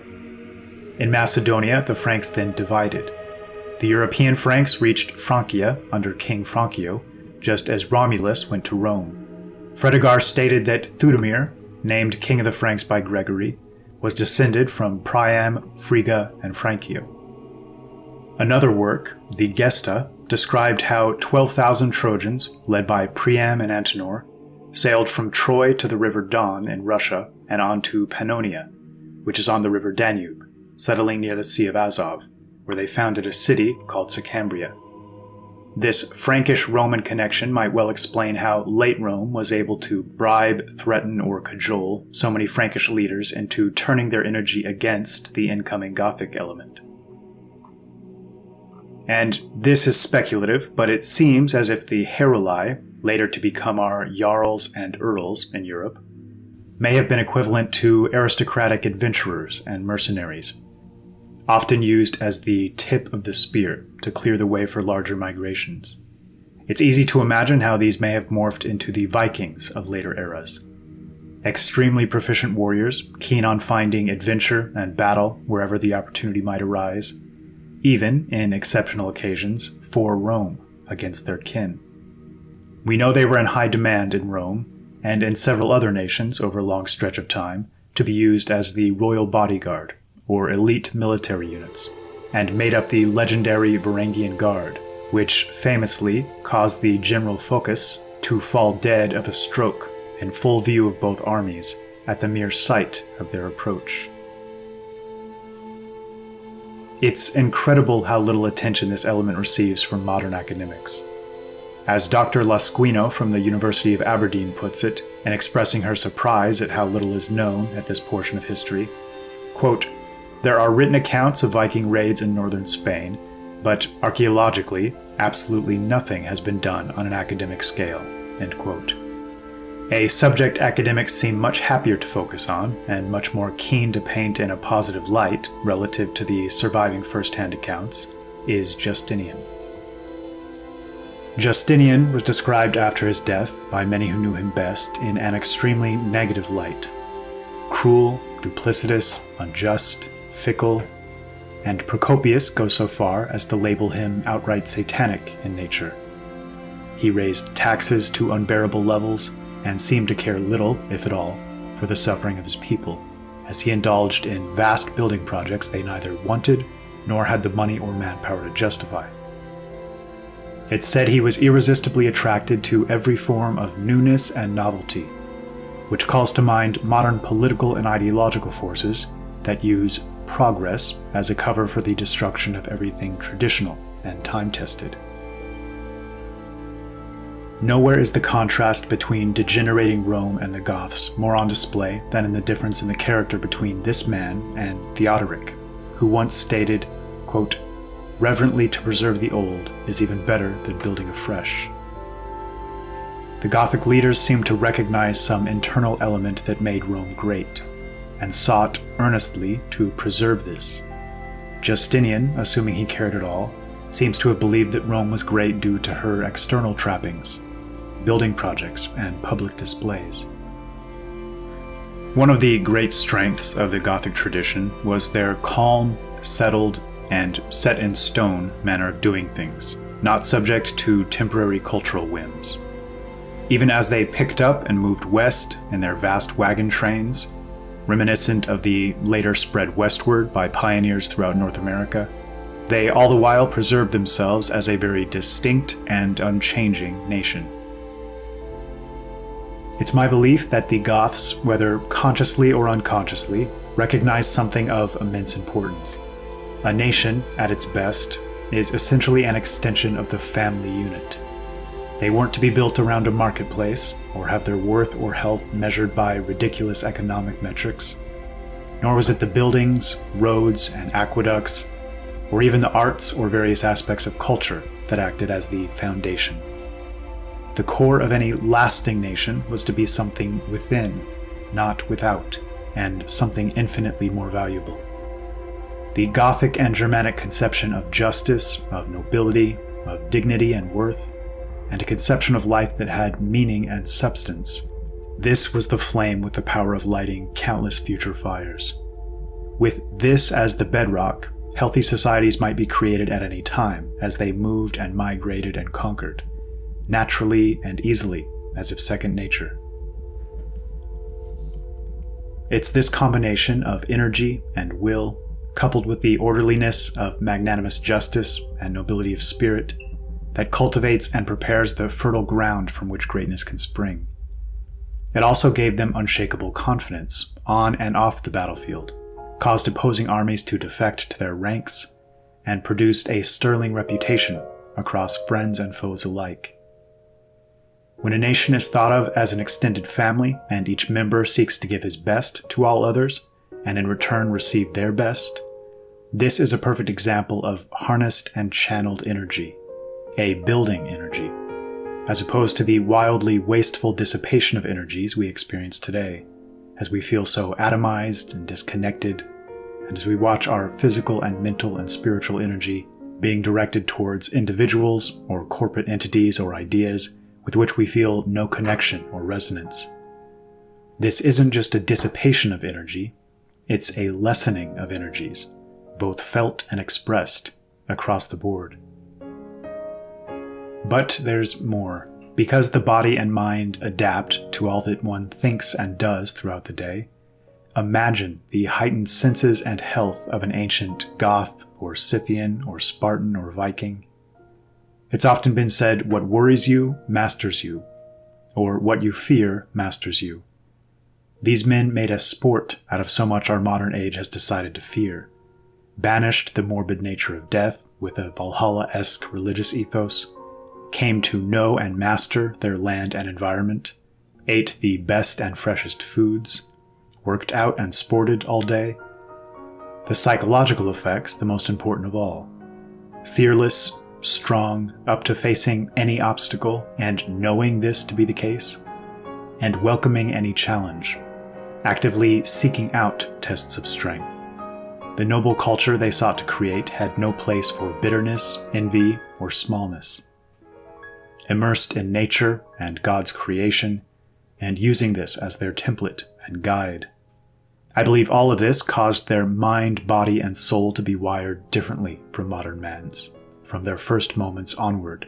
In Macedonia, the Franks then divided. The European Franks reached Francia under King Franccio, just as Romulus went to Rome. Fredegar stated that Theudemir, named King of the Franks by Gregory, was descended from Priam, Frigga, and Franccio. Another work, the Gesta, described how 12,000 Trojans, led by Priam and Antenor, sailed from Troy to the river Don in Russia and on to Pannonia, which is on the river Danube, settling near the Sea of Azov, where they founded a city called Sicambria. This Frankish-Roman connection might well explain how late Rome was able to bribe, threaten, or cajole so many Frankish leaders into turning their energy against the incoming Gothic element. And this is speculative, but it seems as if the Heruli, later to become our Jarls and Earls in Europe, may have been equivalent to aristocratic adventurers and mercenaries, often used as the tip of the spear to clear the way for larger migrations. It's easy to imagine how these may have morphed into the Vikings of later eras. Extremely proficient warriors, keen on finding adventure and battle wherever the opportunity might arise, even, in exceptional occasions, for Rome against their kin. We know they were in high demand in Rome, and in several other nations over a long stretch of time, to be used as the royal bodyguard, or elite military units, and made up the legendary Varangian Guard, which famously caused the general Phocas to fall dead of a stroke in full view of both armies at the mere sight of their approach. It's incredible how little attention this element receives from modern academics. As Dr. Lasquino from the University of Aberdeen puts it, in expressing her surprise at how little is known at this portion of history, quote, "There are written accounts of Viking raids in northern Spain, but archaeologically, absolutely nothing has been done on an academic scale," end quote. A subject academics seem much happier to focus on, and much more keen to paint in a positive light relative to the surviving first-hand accounts, is Justinian. Justinian was described after his death by many who knew him best in an extremely negative light. Cruel, duplicitous, unjust, fickle, and Procopius goes so far as to label him outright satanic in nature. He raised taxes to unbearable levels and seemed to care little, if at all, for the suffering of his people, as he indulged in vast building projects they neither wanted nor had the money or manpower to justify. It's said he was irresistibly attracted to every form of newness and novelty, which calls to mind modern political and ideological forces that use progress as a cover for the destruction of everything traditional and time-tested. Nowhere is the contrast between degenerating Rome and the Goths more on display than in the difference in the character between this man and Theodoric, who once stated, quote, "Reverently to preserve the old is even better than building afresh." The Gothic leaders seemed to recognize some internal element that made Rome great, and sought earnestly to preserve this. Justinian, assuming he cared at all, seems to have believed that Rome was great due to her external trappings, building projects, and public displays. One of the great strengths of the Gothic tradition was their calm, settled, and set-in-stone manner of doing things, not subject to temporary cultural whims. Even as they picked up and moved west in their vast wagon trains, reminiscent of the later spread westward by pioneers throughout North America, they all the while preserved themselves as a very distinct and unchanging nation. It's my belief that the Goths, whether consciously or unconsciously, recognized something of immense importance. A nation, at its best, is essentially an extension of the family unit. They weren't to be built around a marketplace, or have their worth or health measured by ridiculous economic metrics. Nor was it the buildings, roads, and aqueducts, or even the arts or various aspects of culture that acted as the foundation. The core of any lasting nation was to be something within, not without, and something infinitely more valuable. The Gothic and Germanic conception of justice, of nobility, of dignity and worth, and a conception of life that had meaning and substance, this was the flame with the power of lighting countless future fires. With this as the bedrock, Healthy societies might be created at any time, as they moved and migrated and conquered, naturally and easily, as if second nature. It's this combination of energy and will, coupled with the orderliness of magnanimous justice and nobility of spirit, that cultivates and prepares the fertile ground from which greatness can spring. It also gave them unshakable confidence on and off the battlefield, caused opposing armies to defect to their ranks, and produced a sterling reputation across friends and foes alike. When a nation is thought of as an extended family and each member seeks to give his best to all others and in return receive their best, this is a perfect example of harnessed and channeled energy, a building energy, as opposed to the wildly wasteful dissipation of energies we experience today, as we feel so atomized and disconnected, and as we watch our physical and mental and spiritual energy being directed towards individuals or corporate entities or ideas with which we feel no connection or resonance. This isn't just a dissipation of energy, it's a lessening of energies, both felt and expressed, across the board. But there's more. Because the body and mind adapt to all that one thinks and does throughout the day, imagine the heightened senses and health of an ancient Goth or Scythian or Spartan or Viking. It's often been said, what worries you masters you, or what you fear masters you. These men made a sport out of so much our modern age has decided to fear, banished the morbid nature of death with a Valhalla-esque religious ethos, came to know and master their land and environment, ate the best and freshest foods, worked out and sported all day. The psychological effects, the most important of all. Fearless, strong, up to facing any obstacle and knowing this to be the case, and welcoming any challenge, actively seeking out tests of strength. The noble culture they sought to create had no place for bitterness, envy, or smallness. Immersed in nature and God's creation, and using this as their template and guide. I believe all of this caused their mind, body, and soul to be wired differently from modern man's, from their first moments onward.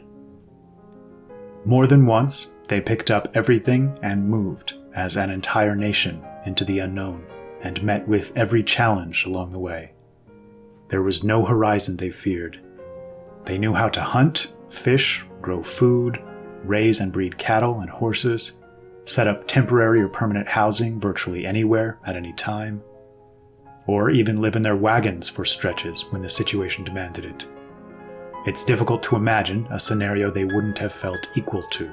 More than once, they picked up everything and moved as an entire nation into the unknown, and met with every challenge along the way. There was no horizon they feared. They knew how to hunt, fish, grow food, raise and breed cattle and horses, set up temporary or permanent housing virtually anywhere at any time, or even live in their wagons for stretches when the situation demanded it. It's difficult to imagine a scenario they wouldn't have felt equal to.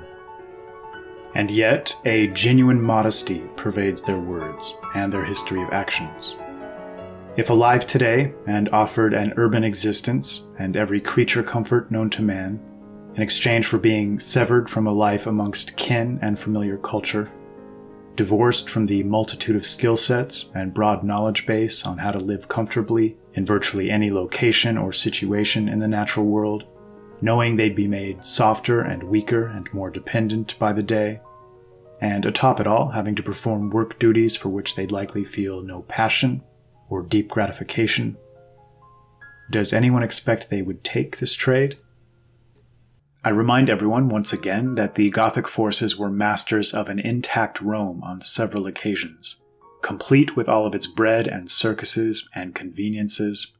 And yet, a genuine modesty pervades their words and their history of actions. If alive today and offered an urban existence and every creature comfort known to man, in exchange for being severed from a life amongst kin and familiar culture, divorced from the multitude of skill sets and broad knowledge base on how to live comfortably in virtually any location or situation in the natural world, knowing they'd be made softer and weaker and more dependent by the day, and atop it all, having to perform work duties for which they'd likely feel no passion or deep gratification. Does anyone expect they would take this trade? I remind everyone once again that the Gothic forces were masters of an intact Rome on several occasions, complete with all of its bread and circuses and conveniences,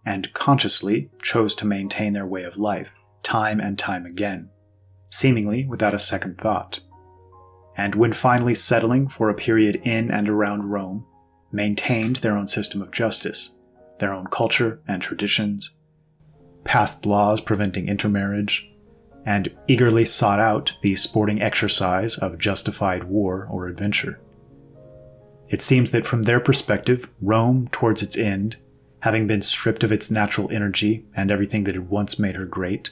and consciously chose to maintain their way of life, time and time again, seemingly without a second thought. And when finally settling for a period in and around Rome, maintained their own system of justice, their own culture and traditions, passed laws preventing intermarriage, and eagerly sought out the sporting exercise of justified war or adventure. It seems that from their perspective, Rome, towards its end, having been stripped of its natural energy and everything that had once made her great,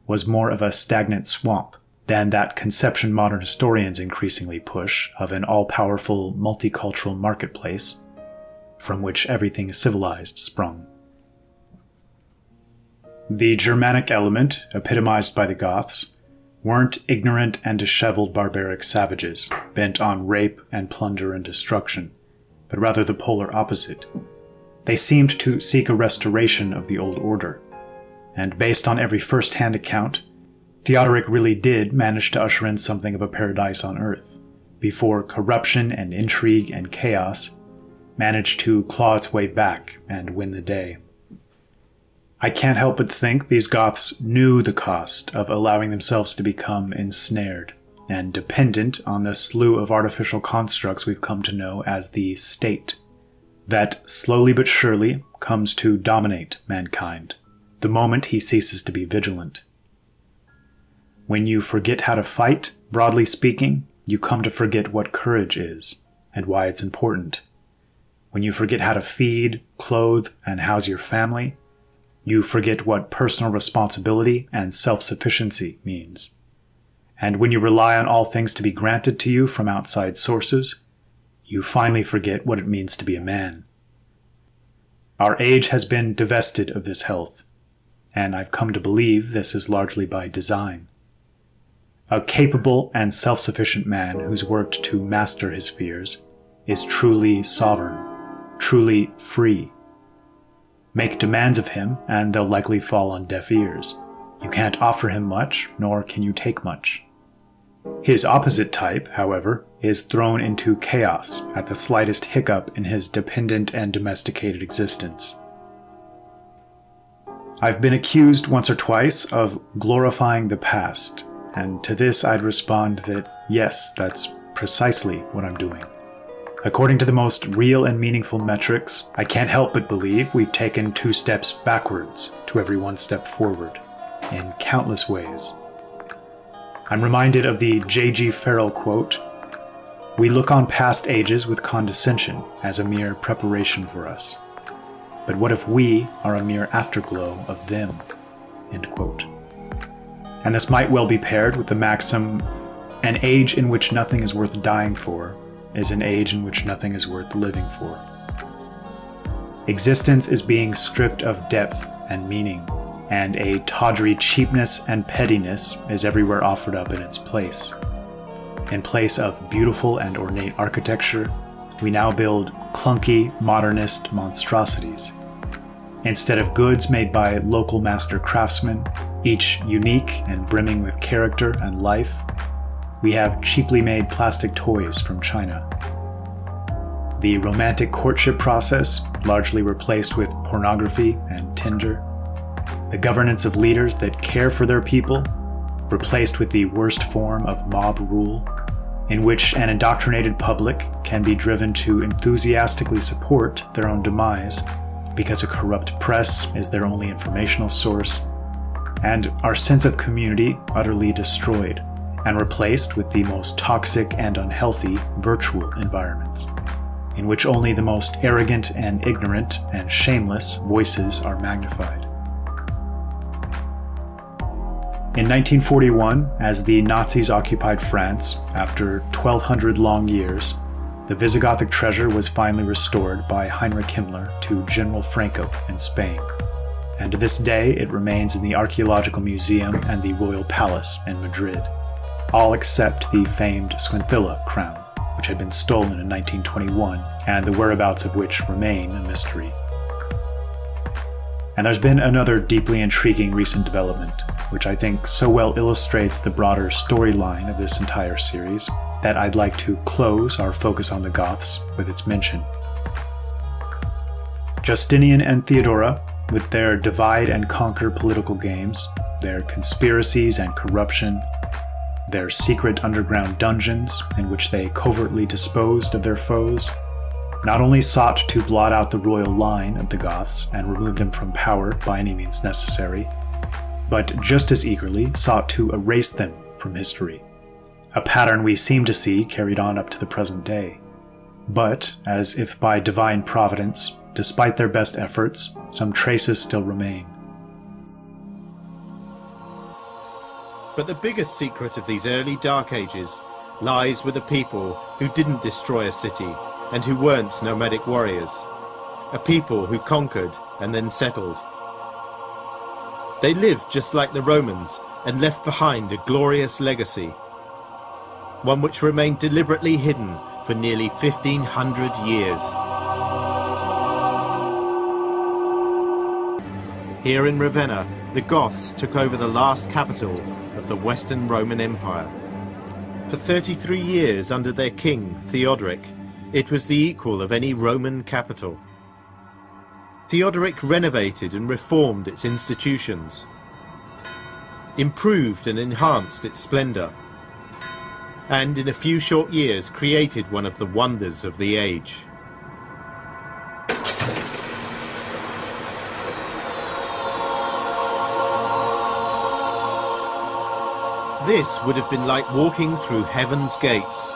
was more of a stagnant swamp than that conception modern historians increasingly push of an all-powerful multicultural marketplace from which everything civilized sprung. The Germanic element, epitomized by the Goths, weren't ignorant and disheveled barbaric savages, bent on rape and plunder and destruction, but rather the polar opposite. They seemed to seek a restoration of the old order. And based on every first-hand account, Theodoric really did manage to usher in something of a paradise on earth, before corruption and intrigue and chaos managed to claw its way back and win the day. I can't help but think these Goths knew the cost of allowing themselves to become ensnared and dependent on the slew of artificial constructs we've come to know as the state, that slowly but surely comes to dominate mankind the moment he ceases to be vigilant. When you forget how to fight, broadly speaking, you come to forget what courage is and why it's important. When you forget how to feed, clothe, and house your family, you forget what personal responsibility and self-sufficiency means. And when you rely on all things to be granted to you from outside sources, you finally forget what it means to be a man. Our age has been divested of this health, and I've come to believe this is largely by design. A capable and self-sufficient man who's worked to master his fears is truly sovereign, truly free. Make demands of him, and they'll likely fall on deaf ears. You can't offer him much, nor can you take much. His opposite type, however, is thrown into chaos at the slightest hiccup in his dependent and domesticated existence. I've been accused once or twice of glorifying the past, and to this I'd respond that yes, that's precisely what I'm doing. According to the most real and meaningful metrics, I can't help but believe we've taken 2 steps backwards to every 1 step forward, in countless ways. I'm reminded of the J.G. Farrell quote, "We look on past ages with condescension as a mere preparation for us. But what if we are a mere afterglow of them?" End quote. And this might well be paired with the maxim, "An age in which nothing is worth dying for is an age in which nothing is worth living for." Existence is being stripped of depth and meaning, and a tawdry cheapness and pettiness is everywhere offered up in its place. In place of beautiful and ornate architecture, we now build clunky, modernist monstrosities. Instead of goods made by local master craftsmen, each unique and brimming with character and life, we have cheaply made plastic toys from China. The romantic courtship process largely replaced with pornography and Tinder. The governance of leaders that care for their people replaced with the worst form of mob rule, in which an indoctrinated public can be driven to enthusiastically support their own demise because a corrupt press is their only informational source, and our sense of community utterly destroyed and replaced with the most toxic and unhealthy virtual environments, in which only the most arrogant and ignorant and shameless voices are magnified. In 1941, as the Nazis occupied France, after 1,200 long years, the Visigothic treasure was finally restored by Heinrich Himmler to General Franco in Spain, and to this day it remains in the Archaeological Museum and the Royal Palace in Madrid, all except the famed Squintilla crown, which had been stolen in 1921, and the whereabouts of which remain a mystery. And there's been another deeply intriguing recent development, which I think so well illustrates the broader storyline of this entire series, that I'd like to close our focus on the Goths with its mention. Justinian and Theodora, with their divide and conquer political games, their conspiracies and corruption, their secret underground dungeons in which they covertly disposed of their foes, not only sought to blot out the royal line of the Goths and remove them from power by any means necessary, but just as eagerly sought to erase them from history, a pattern we seem to see carried on up to the present day. But, as if by divine providence, despite their best efforts, some traces still remain. But the biggest secret of these early Dark Ages lies with a people who didn't destroy a city and who weren't nomadic warriors. A people who conquered and then settled. They lived just like the Romans and left behind a glorious legacy, one which remained deliberately hidden for nearly 1,500 years. Here in Ravenna, the Goths took over the last capital of the Western Roman Empire. For 33 years under their king, Theodoric, it was the equal of any Roman capital. Theodoric renovated and reformed its institutions, improved and enhanced its splendor, and in a few short years created one of the wonders of the age. This would have been like walking through heaven's gates.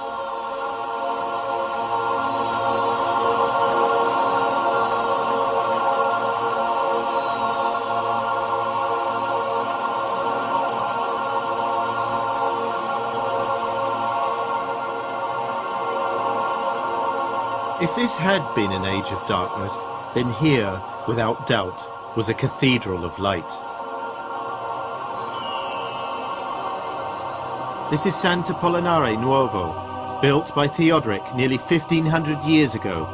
If this had been an age of darkness, then here, without doubt, was a cathedral of light. This is Sant'Apollinare Nuovo, built by Theodoric nearly 1500 years ago,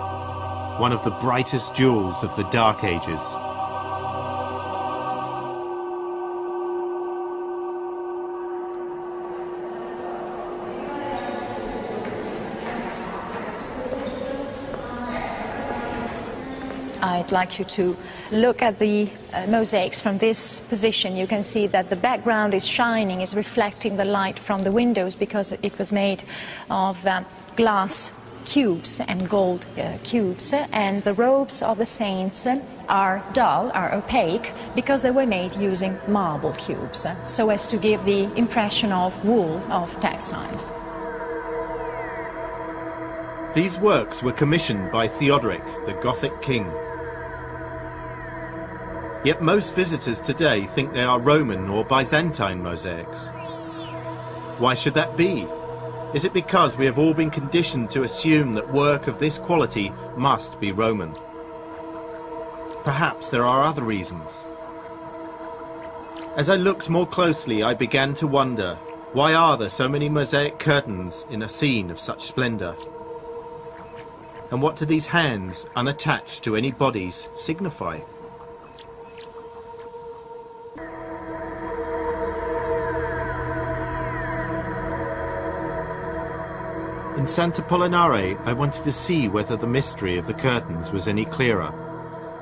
one of the brightest jewels of the Dark Ages. I'd like you to look at the mosaics from this position. You can see that the background is shining, is reflecting the light from the windows because it was made of glass cubes and gold cubes, and the robes of the saints are dull, are opaque, because they were made using marble cubes, so as to give the impression of wool, of textiles. These works were commissioned by Theodoric, the Gothic king. Yet most visitors today think they are Roman or Byzantine mosaics. Why should that be? Is it because we have all been conditioned to assume that work of this quality must be Roman? Perhaps there are other reasons. As I looked more closely, I began to wonder, why are there so many mosaic curtains in a scene of such splendor? And what do these hands, unattached to any bodies, signify? In Sant'Apollinare, I wanted to see whether the mystery of the curtains was any clearer.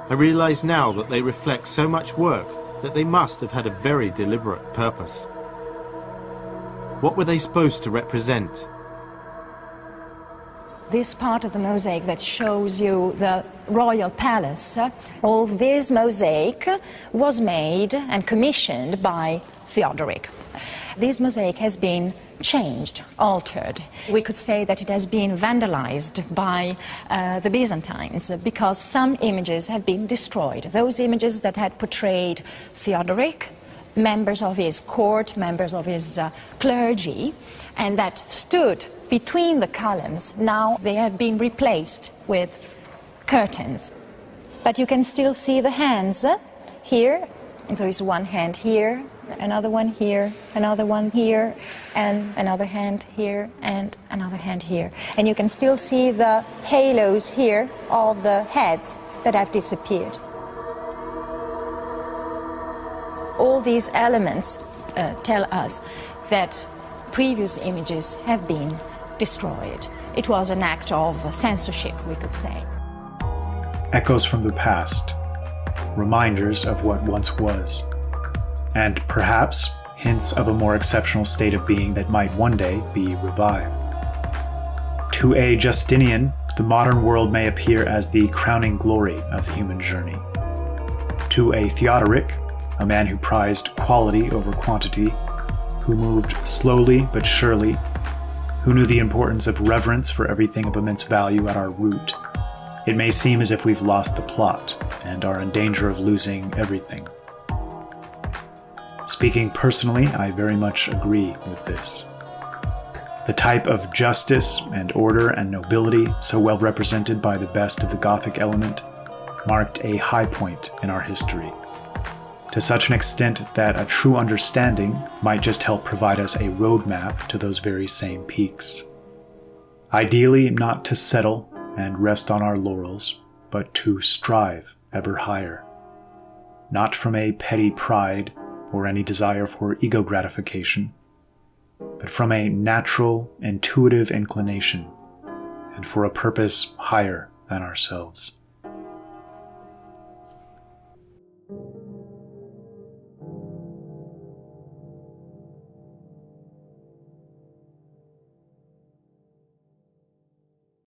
I realize now that they reflect so much work that they must have had a very deliberate purpose. What were they supposed to represent? This part of the mosaic that shows you the royal palace, all this mosaic was made and commissioned by Theodoric. This mosaic has been changed, altered. We could say that it has been vandalized by the Byzantines because some images have been destroyed. Those images that had portrayed Theodoric, members of his court, members of his clergy, and that stood between the columns, now they have been replaced with curtains. But you can still see the hands here. There is one hand here, another one here, another one here, and another hand here, and another hand here. And you can still see the halos here of the heads that have disappeared. All these elements tell us that previous images have been destroyed. It was an act of censorship, we could say. Echoes from the past, reminders of what once was, and perhaps hints of a more exceptional state of being that might one day be revived. To a Justinian, the modern world may appear as the crowning glory of the human journey. To a Theodoric, a man who prized quality over quantity, who moved slowly but surely, who knew the importance of reverence for everything of immense value at our root, it may seem as if we've lost the plot and are in danger of losing everything. Speaking personally, I very much agree with this. The type of justice and order and nobility so well represented by the best of the Gothic element marked a high point in our history, to such an extent that a true understanding might just help provide us a roadmap to those very same peaks. Ideally, not to settle and rest on our laurels, but to strive ever higher. not from a petty pride or any desire for ego gratification, but from a natural, intuitive inclination, and for a purpose higher than ourselves.